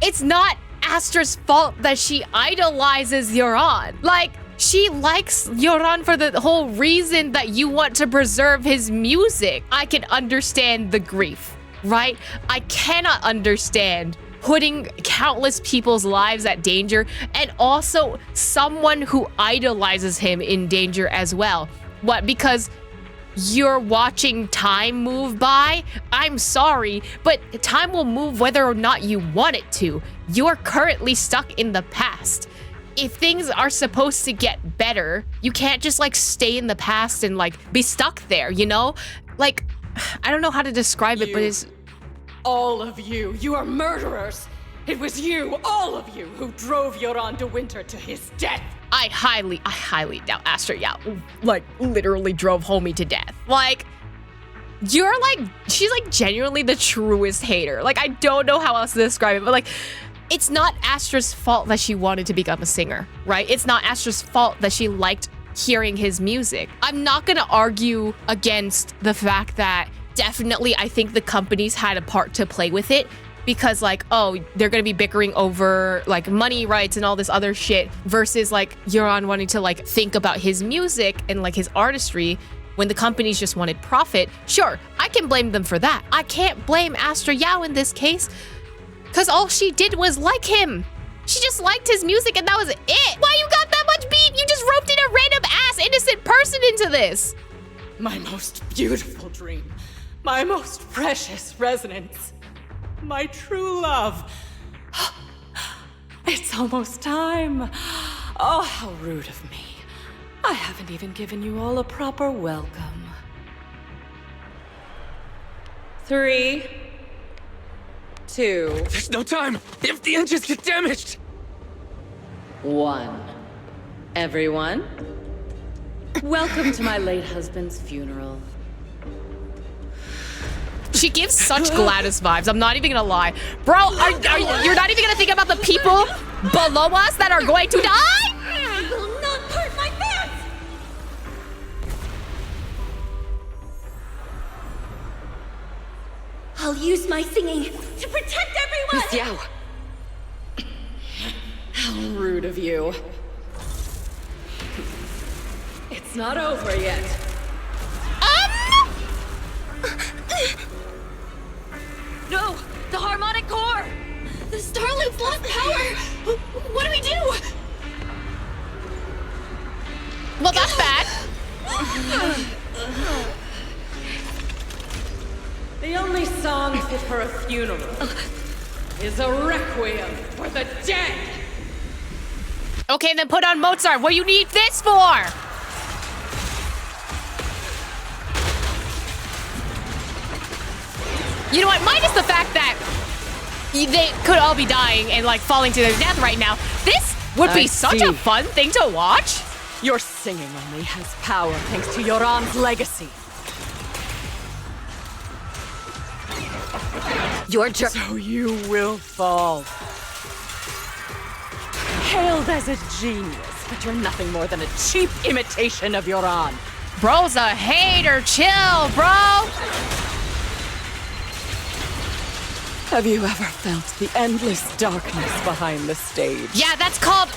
it's not Astra's fault that she idolizes Yoran. Like, she likes Yoran for the whole reason that you want to preserve his music. I can understand the grief, right? I cannot understand putting countless people's lives at danger, and also someone who idolizes him in danger as well. What, because you're watching time move by? I'm sorry, but time will move whether or not you want it to. You're currently stuck in the past. If things are supposed to get better, you can't just like stay in the past and like be stuck there, you know? Like, I don't know how to describe it, but it's... All of you, you are murderers! It was you, all of you, who drove Yoran de Winter to his death! I highly doubt Astra Yao, like, literally drove homie to death. Like, you're like, she's like genuinely the truest hater. Like, I don't know how else to describe it, but like, it's not Astra's fault that she wanted to become a singer, right? It's not Astra's fault that she liked hearing his music. I'm not gonna argue against the fact that definitely I think the companies had a part to play with it, because like, oh, they're gonna be bickering over like money rights and all this other shit versus like Yoran wanting to like think about his music and like his artistry when the companies just wanted profit. Sure, I can blame them for that. I can't blame Astra Yao in this case because all she did was like him. She just liked his music and that was it. Why you got that much beef? You just roped in a random ass innocent person into this. My most beautiful dream. My most precious resonance. My true love. It's almost time. Oh, how rude of me. I haven't even given you all a proper welcome. 3, 2... There's no time! If the engines get damaged! 1. Everyone, welcome to my late husband's funeral. She gives such Gladys vibes. I'm not even gonna lie. Bro, you're not even gonna think about the people below us that are going to die? I will not hurt my fans! I'll use my singing to protect everyone! Miss Yao! How rude of you. It's not over yet. No! The harmonic core! The star loop's lost power! What do we do? Well, that's bad. The only song fit for a funeral is a requiem for the dead. Okay, then put on Mozart. What do you need this for? You know what? Minus the fact that they could all be dying and like falling to their death right now. This would be such a fun thing to watch. Your singing only has power thanks to Yoran's legacy. So you will fall. Hailed as a genius, but you're nothing more than a cheap imitation of Yoran. Bro's a hater. Chill, bro. Have you ever felt the endless darkness behind the stage? Yeah, that's called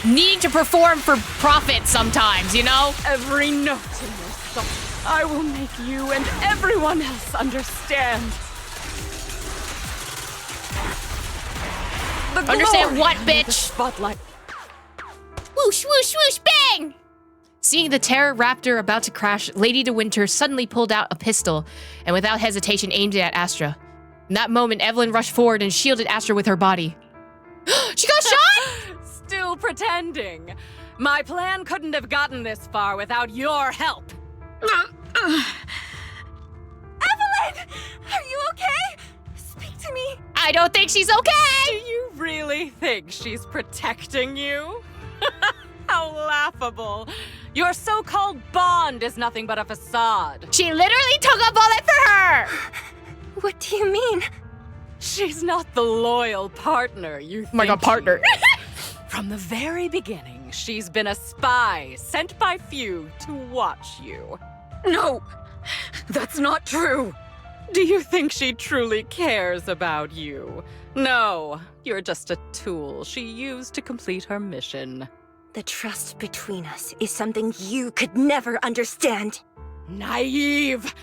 needing to perform for profit sometimes, you know? Every note in your song, I will make you and everyone else understand. Understand what, bitch? Spotlight. Whoosh, whoosh, whoosh, bang! Seeing the Terror Raptor about to crash, Lady De Winter suddenly pulled out a pistol and without hesitation aimed it at Astra. In that moment, EVELYN rushed forward and shielded Astra with her body. She got shot? Still pretending. My plan couldn't have gotten this far without your help. EVELYN! Are you okay? Speak to me. I don't think she's okay! Do you really think she's protecting you? How laughable. Your so-called bond is nothing but a facade. She literally took a bullet for her! What do you mean? She's not the loyal partner you think. Oh my god, partner. From the very beginning, she's been a spy sent by few to watch you. No, that's not true. Do you think she truly cares about you? No, you're just a tool she used to complete her mission. The trust between us is something you could never understand. Naive!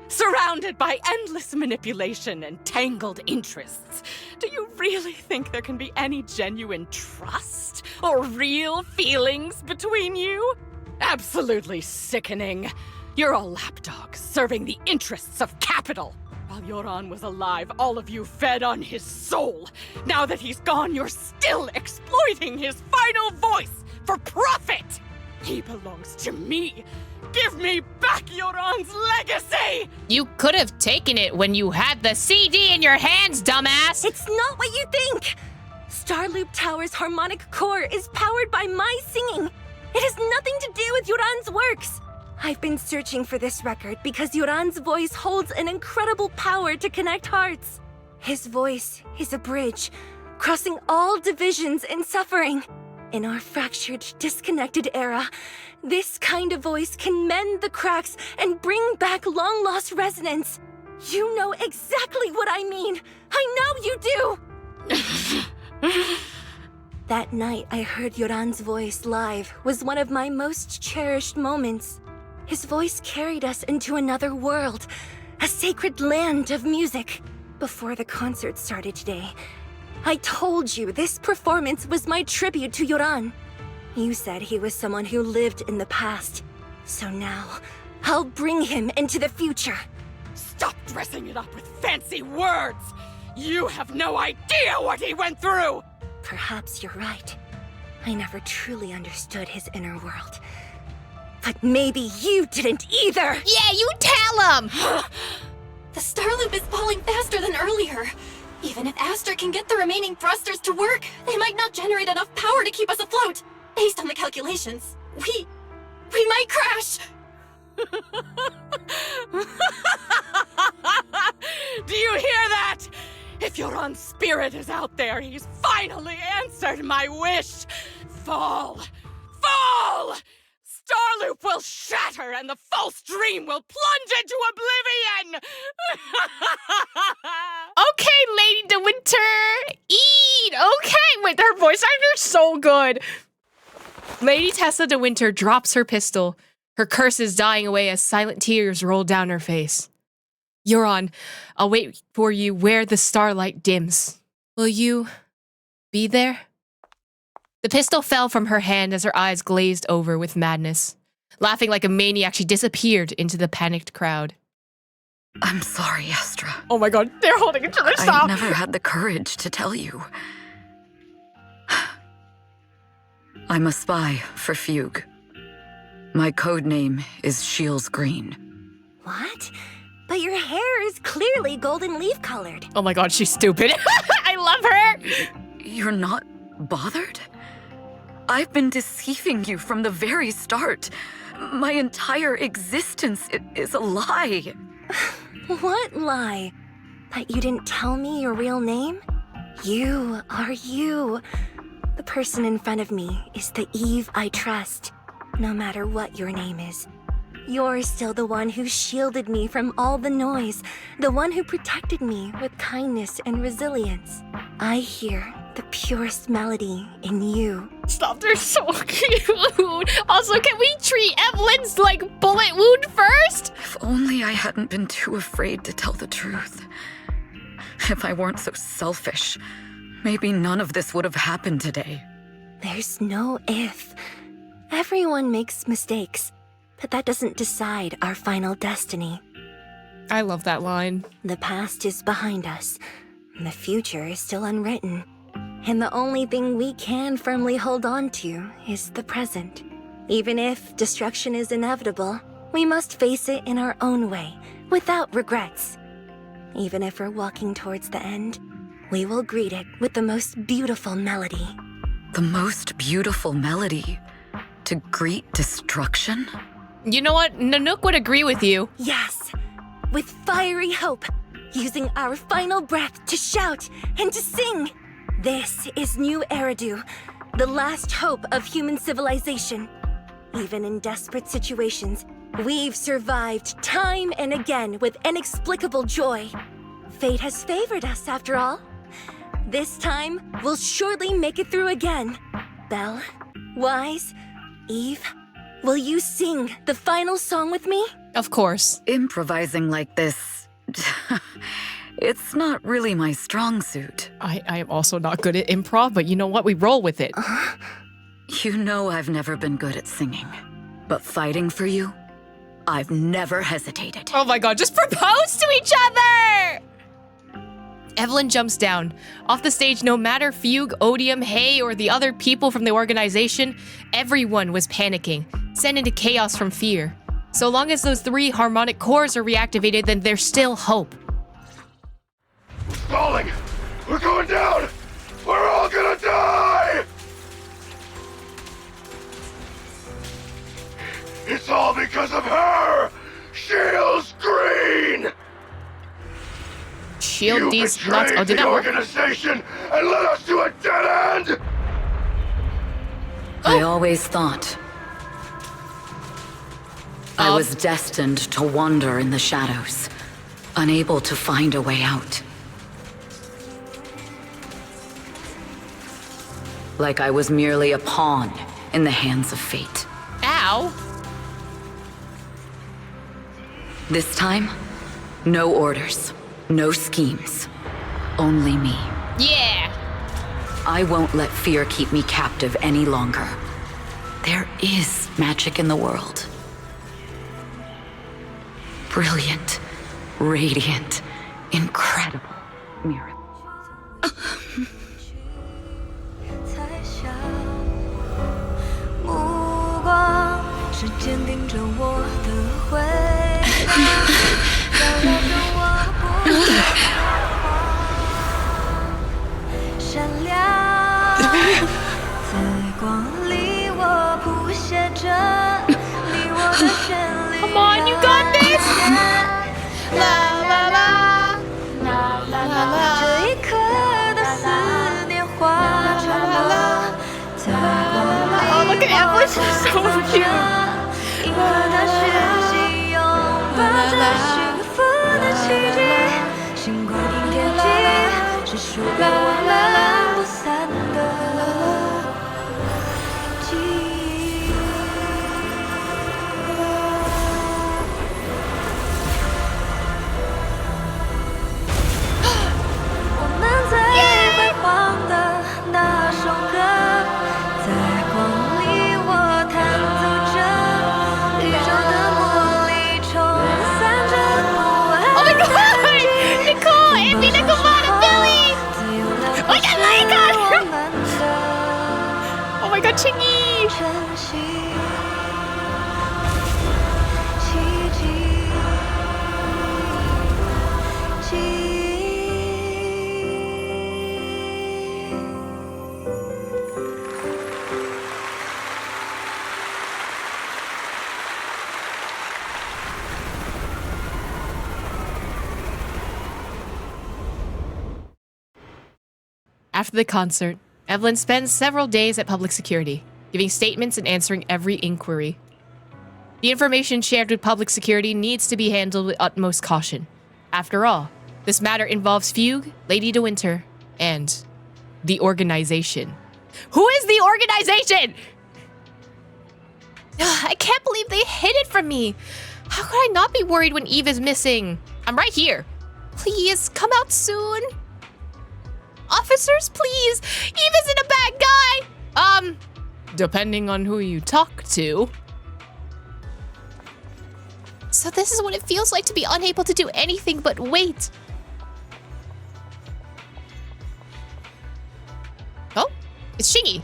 Surrounded by endless manipulation and tangled interests. Do you really think there can be any genuine trust or real feelings between you? Absolutely sickening. You're all lapdogs serving the interests of capital. While Yoran was alive, all of you fed on his soul. Now that he's gone, you're still exploiting his final voice for profit. He belongs to me. Give me back Yoran's legacy! You could have taken it when you had the CD in your hands, dumbass! It's not what you think! Starloop Tower's harmonic core is powered by my singing. It has nothing to do with Yoran's works. I've been searching for this record because Yoran's voice holds an incredible power to connect hearts. His voice is a bridge, crossing all divisions and suffering. In our fractured, disconnected era, this kind of voice can mend the cracks and bring back long-lost resonance. You know exactly what I mean. I know you do. That night I heard Yoran's voice live was one of my most cherished moments. His voice carried us into another world, a sacred land of music. Before the concert started today, I told you this performance was my tribute to Yoran. You said he was someone who lived in the past. So now, I'll bring him into the future. Stop dressing it up with fancy words! You have no idea what he went through! Perhaps you're right. I never truly understood his inner world. But maybe you didn't either! Yeah, you tell him! The star loop is falling faster than earlier. Even if Astra can get the remaining thrusters to work, they might not generate enough power to keep us afloat. Based on the calculations, we might crash. Do you hear that? If Yoran's spirit is out there, he's finally answered my wish. Fall! Fall! Starloop will shatter and the false dream will plunge into oblivion! Okay, Lady De Winter! Eat! Okay! Wait, her voice actor is so good! Lady Tessa De Winter drops her pistol, her curses dying away as silent tears roll down her face. Yoran, I'll wait for you where the starlight dims. Will you be there? The pistol fell from her hand as her eyes glazed over with madness. Laughing like a maniac, she disappeared into the panicked crowd. I'm sorry, Astra. Oh my god, they're holding each other. Stop! I never had the courage to tell you. I'm a spy for Fugue. My code name is Shields Green. What? But your hair is clearly golden leaf colored. Oh my god, she's stupid. I love her! You're not bothered? I've been deceiving you from the very start. My entire existence is a lie. What lie? That you didn't tell me your real name? You are you. The person in front of me is the Eve I trust, no matter what your name is. You're still the one who shielded me from all the noise, the one who protected me with kindness and resilience. I hear the purest melody in you. Stop, they're so cute. Also, can we treat EVELYN's, bullet wound first? If only I hadn't been too afraid to tell the truth. If I weren't so selfish, maybe none of this would have happened today. There's no if. Everyone makes mistakes, but that doesn't decide our final destiny. I love that line. The past is behind us. The future is still unwritten. And the only thing we can firmly hold on to is the present. Even if destruction is inevitable, we must face it in our own way, without regrets. Even if we're walking towards the end, we will greet it with the most beautiful melody. The most beautiful melody? To greet destruction? You know what? Nanook would agree with you. Yes, with fiery hope, using our final breath to shout and to sing. This is New Eridu, the last hope of human civilization. Even in desperate situations, we've survived time and again with inexplicable joy. Fate has favored us, after all. This time, we'll surely make it through again. Belle, Wise, Eve, will you sing the final song with me? Of course. Improvising like this... It's not really my strong suit. I am also not good at improv, but you know what? We roll with it. You know I've never been good at singing. But fighting for you, I've never hesitated. Oh my god, just propose to each other! EVELYN jumps down. Off the stage, no matter Fugue, Odium, Hay, or the other people from the organization, everyone was panicking, sent into chaos from fear. So long as those 3 harmonic cores are reactivated, then there's still hope. We're falling! We're going down! We're all gonna die! It's all because of her! Shields Green! Shield these betrayed nuts. Oh, did the that work? organization and led us to a dead end! I always thought I was destined to wander in the shadows. unable to find a way out. Like I was merely a pawn in the hands of fate. Ow! This time, no orders, no schemes, only me. Yeah! I won't let fear keep me captive any longer. There is magic in the world. Brilliant, radiant, incredible miracle. 目光是坚定着我的回答，照亮着我不再闪亮，在光里我谱写着你我的旋律。Come on, you got this! La la la la la la， 这一刻的思念化成了。 Oh, look at Evelyn, she's so cute. 银河的讯息拥抱着幸福的奇迹，星光映天际，是属于我们不散的记忆。我们最辉煌的那首歌。 Oh my god, Chingy! After the concert, Evelyn spends several days at public security, giving statements and answering every inquiry. The information shared with public security needs to be handled with utmost caution. After all, this matter involves Fugue, Lady De Winter, and the organization. Who is the organization? I can't believe they hid it from me. How could I not be worried when Eve is missing? I'm right here. Please, come out soon. Officers, please! Eve isn't a bad guy! Depending on who you talk to. So this is what it feels like to be unable to do anything but wait. Oh, it's Shingy.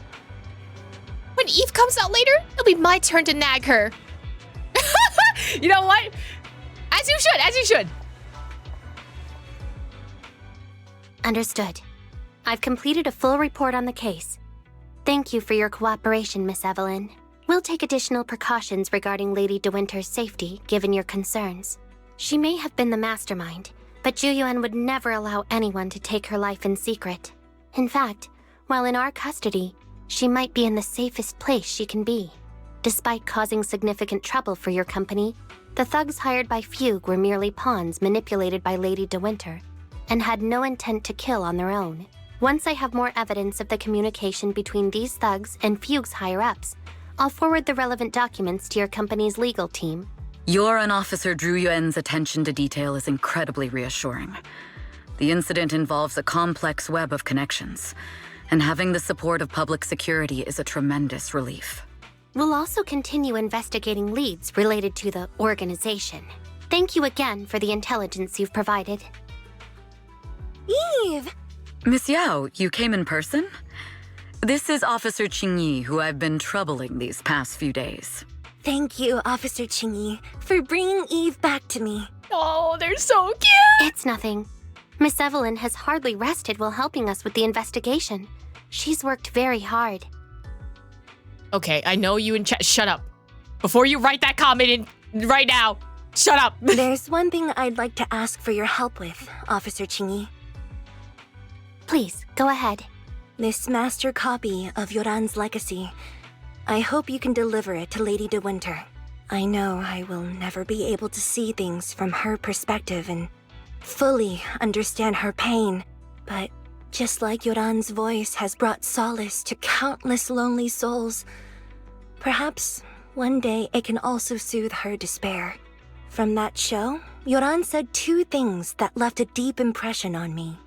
When Eve comes out later, it'll be my turn to nag her. You know what? As you should, as you should. Understood. I've completed a full report on the case. Thank you for your cooperation, Miss Evelyn. We'll take additional precautions regarding Lady De Winter's safety, given your concerns. She may have been the mastermind, but Juyuan would never allow anyone to take her life in secret. In fact, while in our custody, she might be in the safest place she can be. Despite causing significant trouble for your company, the thugs hired by Fugue were merely pawns manipulated by Lady De Winter, and had no intent to kill on their own. Once I have more evidence of the communication between these thugs and Fugue's higher-ups, I'll forward the relevant documents to your company's legal team. Your and Officer Zhu Yuan's attention to detail is incredibly reassuring. The incident involves a complex web of connections, and having the support of public security is a tremendous relief. We'll also continue investigating leads related to the organization. Thank you again for the intelligence you've provided. Eve! Miss Yao, you came in person? This is Officer Qingyi, who I've been troubling these past few days. Thank you, Officer Qingyi, for bringing Eve back to me. Oh, they're so cute! It's nothing. Miss Evelyn has hardly rested while helping us with the investigation. She's worked very hard. Okay, I know you in chat. Shut up. Before you write that comment in right now. Shut up. There's one thing I'd like to ask for your help with, Officer Qingyi. Please, go ahead. This master copy of Yoran's legacy. I hope you can deliver it to Lady De Winter. I know I will never be able to see things from her perspective, and fully understand her pain. But just like Yoran's voice has brought solace to countless lonely souls, perhaps one day it can also soothe her despair. From that show, Yoran said 2 things that left a deep impression on me.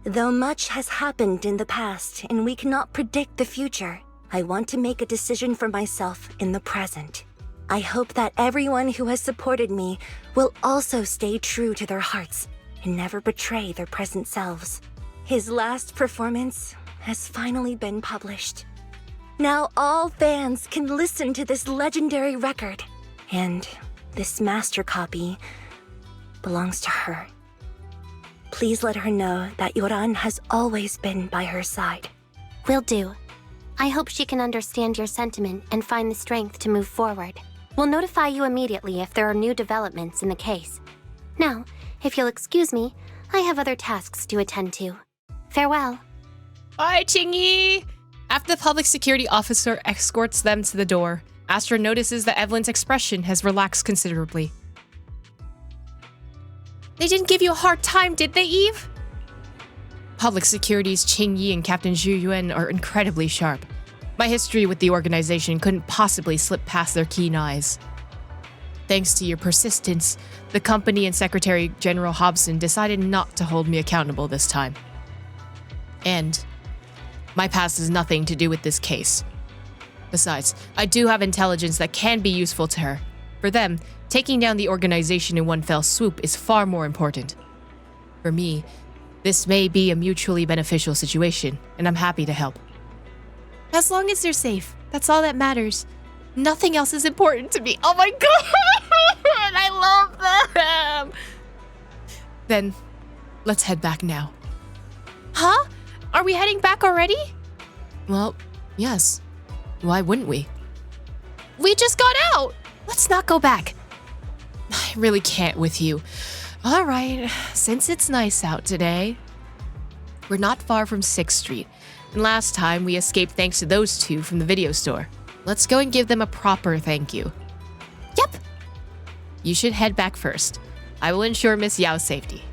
Though much has happened in the past and we cannot predict the future, I want to make a decision for myself in the present. I hope that everyone who has supported me will also stay true to their hearts and never betray their present selves. His last performance has finally been published. Now all fans can listen to this legendary record, and this master copy belongs to her. Please let her know that Yoran has always been by her side. Will do. I hope she can understand your sentiment and find the strength to move forward. We'll notify you immediately if there are new developments in the case. Now, if you'll excuse me, I have other tasks to attend to. Farewell. Bye, Chingy! After the public security officer escorts them to the door, Astra notices that Evelyn's expression has relaxed considerably. They didn't give you a hard time, did they, Eve? Public security's Qing Yi and Captain Zhu Yuan are incredibly sharp. My history with the organization couldn't possibly slip past their keen eyes. Thanks to your persistence, the company and Secretary General Hobson decided not to hold me accountable this time. And my past has nothing to do with this case. Besides, I do have intelligence that can be useful to her. For them, taking down the organization in one fell swoop is far more important. For me, this may be a mutually beneficial situation, and I'm happy to help. As long as they're safe, that's all that matters. Nothing else is important to me. Oh my god! I love them! Then, let's head back now. Huh? Are we heading back already? Well, yes. Why wouldn't we? We just got out! Let's not go back. I really can't with you. All right, since it's nice out today. We're not far from 6th Street, and last time we escaped thanks to those 2 from the video store. Let's go and give them a proper thank you. Yep. You should head back first. I will ensure Miss Yao's safety.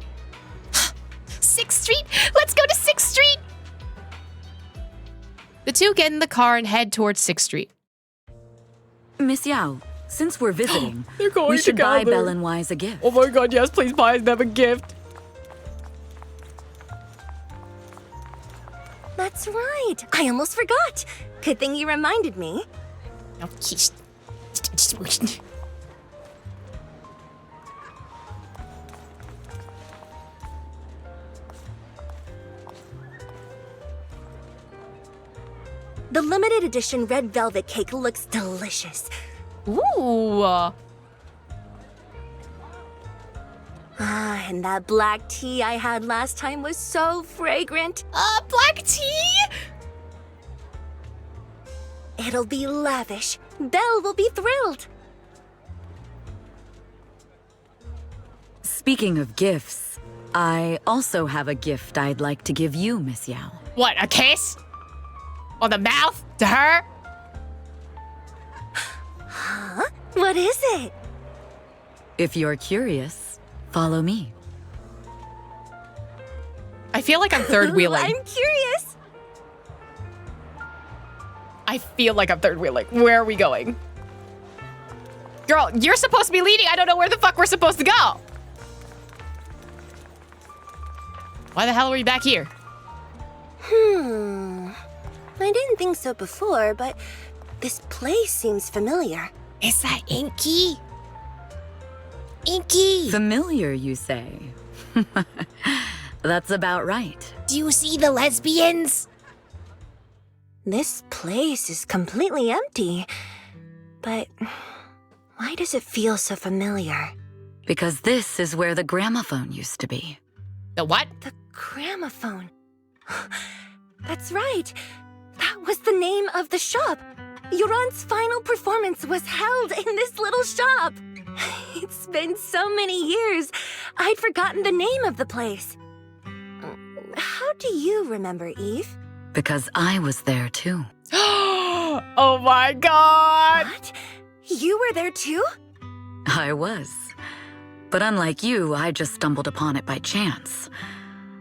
6th Street? Let's go to 6th Street! The 2 get in the car and head towards 6th Street. Miss Yao, since we're visiting, They're going we should buy together. Belle and Wise a gift. Oh my god, yes, please buy them a gift. That's right. I almost forgot. Good thing you reminded me. The limited edition red velvet cake looks delicious. Ooh. And that black tea I had last time was so fragrant. Black tea? It'll be lavish. Belle will be thrilled. Speaking of gifts, I also have a gift I'd like to give you, Miss Yao. What, a kiss? On the mouth? To her? Huh? What is it? If you're curious, follow me. I feel like I'm third wheeling. I'm curious. I feel like I'm third wheeling. Where are we going? Girl, you're supposed to be leading. I don't know where the fuck we're supposed to go. Why the hell are we back here? I didn't think so before, but this place seems familiar. Is that Inky? Inky! Familiar, you say? That's about right. Do you see the lesbians? This place is completely empty. But why does it feel so familiar? Because this is where the gramophone used to be. The what? The gramophone. That's right. That was the name of the shop. Yoran's final performance was held in this little shop. It's been so many years, I'd forgotten the name of the place. How do you remember, Eve? Because I was there too. Oh my god! What? You were there too? I was. But unlike you, I just stumbled upon it by chance.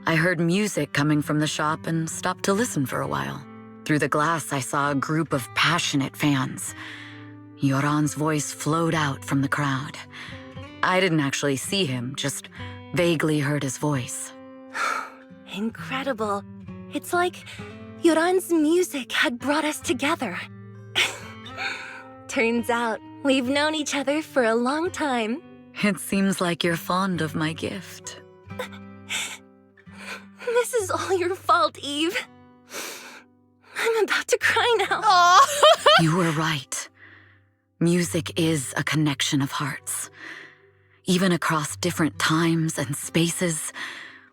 I heard music coming from the shop and stopped to listen for a while. Through the glass, I saw a group of passionate fans. Yoran's voice flowed out from the crowd. I didn't actually see him, just vaguely heard his voice. Incredible. It's like Yoran's music had brought us together. Turns out we've known each other for a long time. It seems like you're fond of my gift. This is all your fault, Eve. I'm about to cry now. You were right. Music is a connection of hearts. Even across different times and spaces,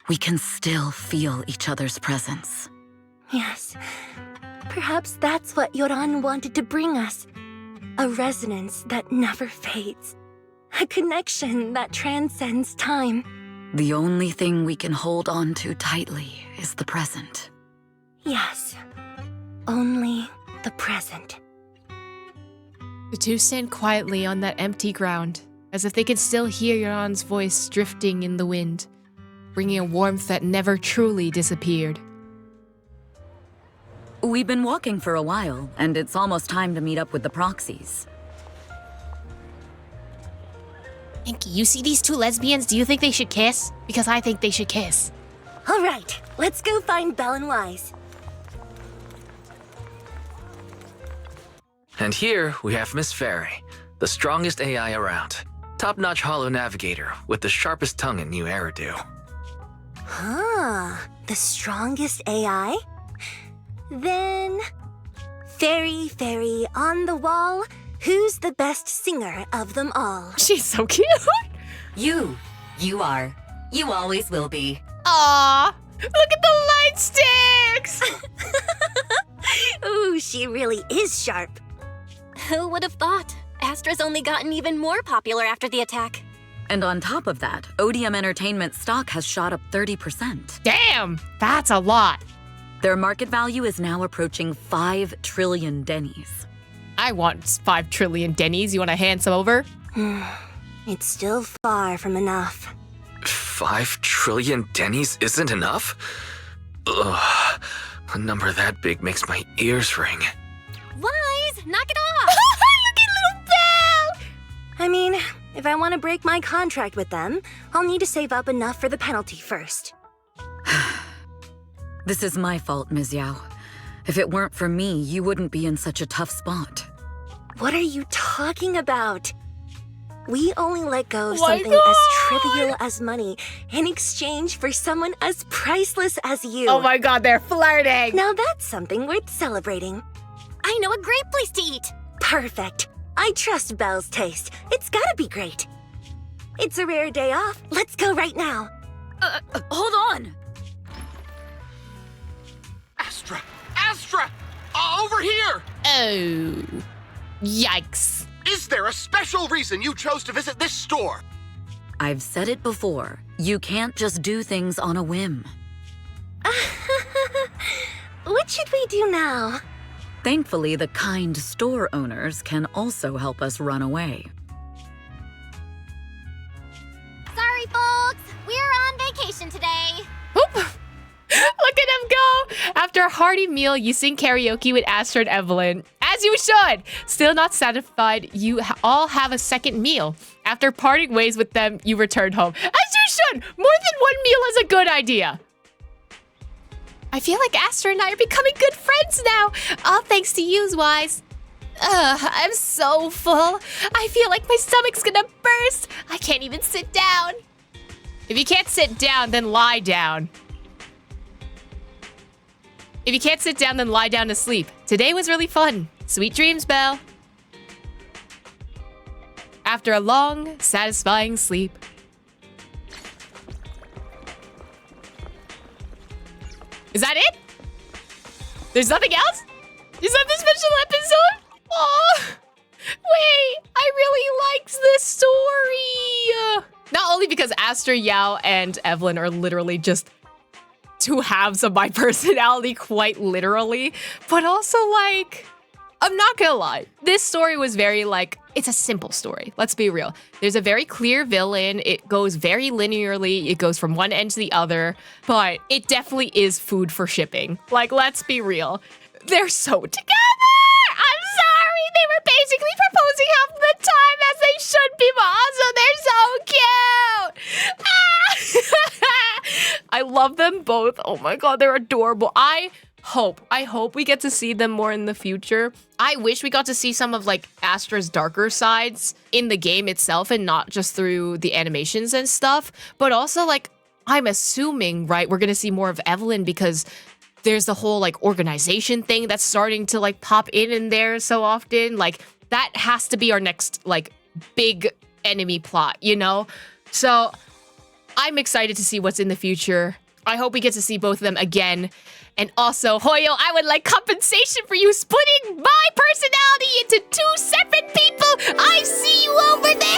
we can still feel each other's presence. Yes. Perhaps that's what Yoran wanted to bring us. A resonance that never fades. A connection that transcends time. The only thing we can hold on to tightly is the present. Yes. Only the present. The two stand quietly on that empty ground, as if they could still hear Yoran's voice drifting in the wind, bringing a warmth that never truly disappeared. We've been walking for a while, and it's almost time to meet up with the proxies. Inky, you see these two lesbians? Do you think they should kiss? Because I think they should kiss. All right, let's go find Belle and Wise. And here we have Miss Fairy, the strongest AI around. Top-notch holo navigator with the sharpest tongue in New Eridu. Huh, the strongest AI? Then, Fairy, on the wall, who's the best singer of them all? She's so cute! You are. You always will be. Aww! Look at the light sticks! Ooh, she really is sharp. Who would have thought? Astra's only gotten even more popular after the attack. And on top of that, Odium Entertainment stock has shot up 30%. Damn! That's a lot. Their market value is now approaching 5 trillion dennies. I want 5 trillion dennies. You want to hand some over? It's still far from enough. 5 trillion dennies isn't enough? Ugh, a number that big makes my ears ring. Wise, knock it off! Look at little Belle! I mean, if I want to break my contract with them, I'll need to save up enough for the penalty first. This is my fault, Ms. Yao. If it weren't for me, you wouldn't be in such a tough spot. What are you talking about? We only let go of something as trivial as money in exchange for someone as priceless as you. Oh my god, they're flirting! Now that's something worth celebrating. I know a great place to eat. Perfect. I trust Belle's taste. It's gotta be great. It's a rare day off. Let's go right now. Hold on! Astra! Astra! Over here! Oh. Yikes. Is there a special reason you chose to visit this store? I've said it before. You can't just do things on a whim. What should we do now? Thankfully, the kind store owners can also help us run away. Sorry, folks. We're on vacation today. Oop. Look at him go! After a hearty meal, you sing karaoke with Astra and EVELYN. As you should! Still not satisfied, you all have a second meal. After parting ways with them, you return home. As you should! More than one meal is a good idea. I feel like Astra and I are becoming good friends now. All thanks to you, Wise. I'm so full. I feel like my stomach's gonna burst. I can't even sit down. If you can't sit down, then lie down. If you can't sit down, then lie down to sleep. Today was really fun. Sweet dreams, Belle. After a long, satisfying sleep. Is that it? There's nothing else? Is that the special episode? Oh, wait, I really liked this story. Not only because Astra, Yao, and EVELYN are literally just two halves of my personality, quite literally, but also like, I'm not gonna lie, this story was very like it's a simple story. Let's be real. There's a very clear villain. It goes very linearly. It goes from one end to the other, but it definitely is food for shipping. Like, let's be real. They're so together. I'm sorry. They were basically proposing half the time as they should be, but also they're so cute. I love them both. Oh my god, they're adorable. I hope we get to see them more in the future. I wish we got to see some of like Astra's darker sides in the game itself and not just through the animations and stuff. But also like, I'm assuming, right, we're gonna see more of EVELYN because there's the whole like organization thing that's starting to like pop in there so often. Like that has to be our next like big enemy plot, you know? So I'm excited to see what's in the future. I hope we get to see both of them again. And also, Hoyo, I would like compensation for you splitting my personality into 2 separate people. I see you over there.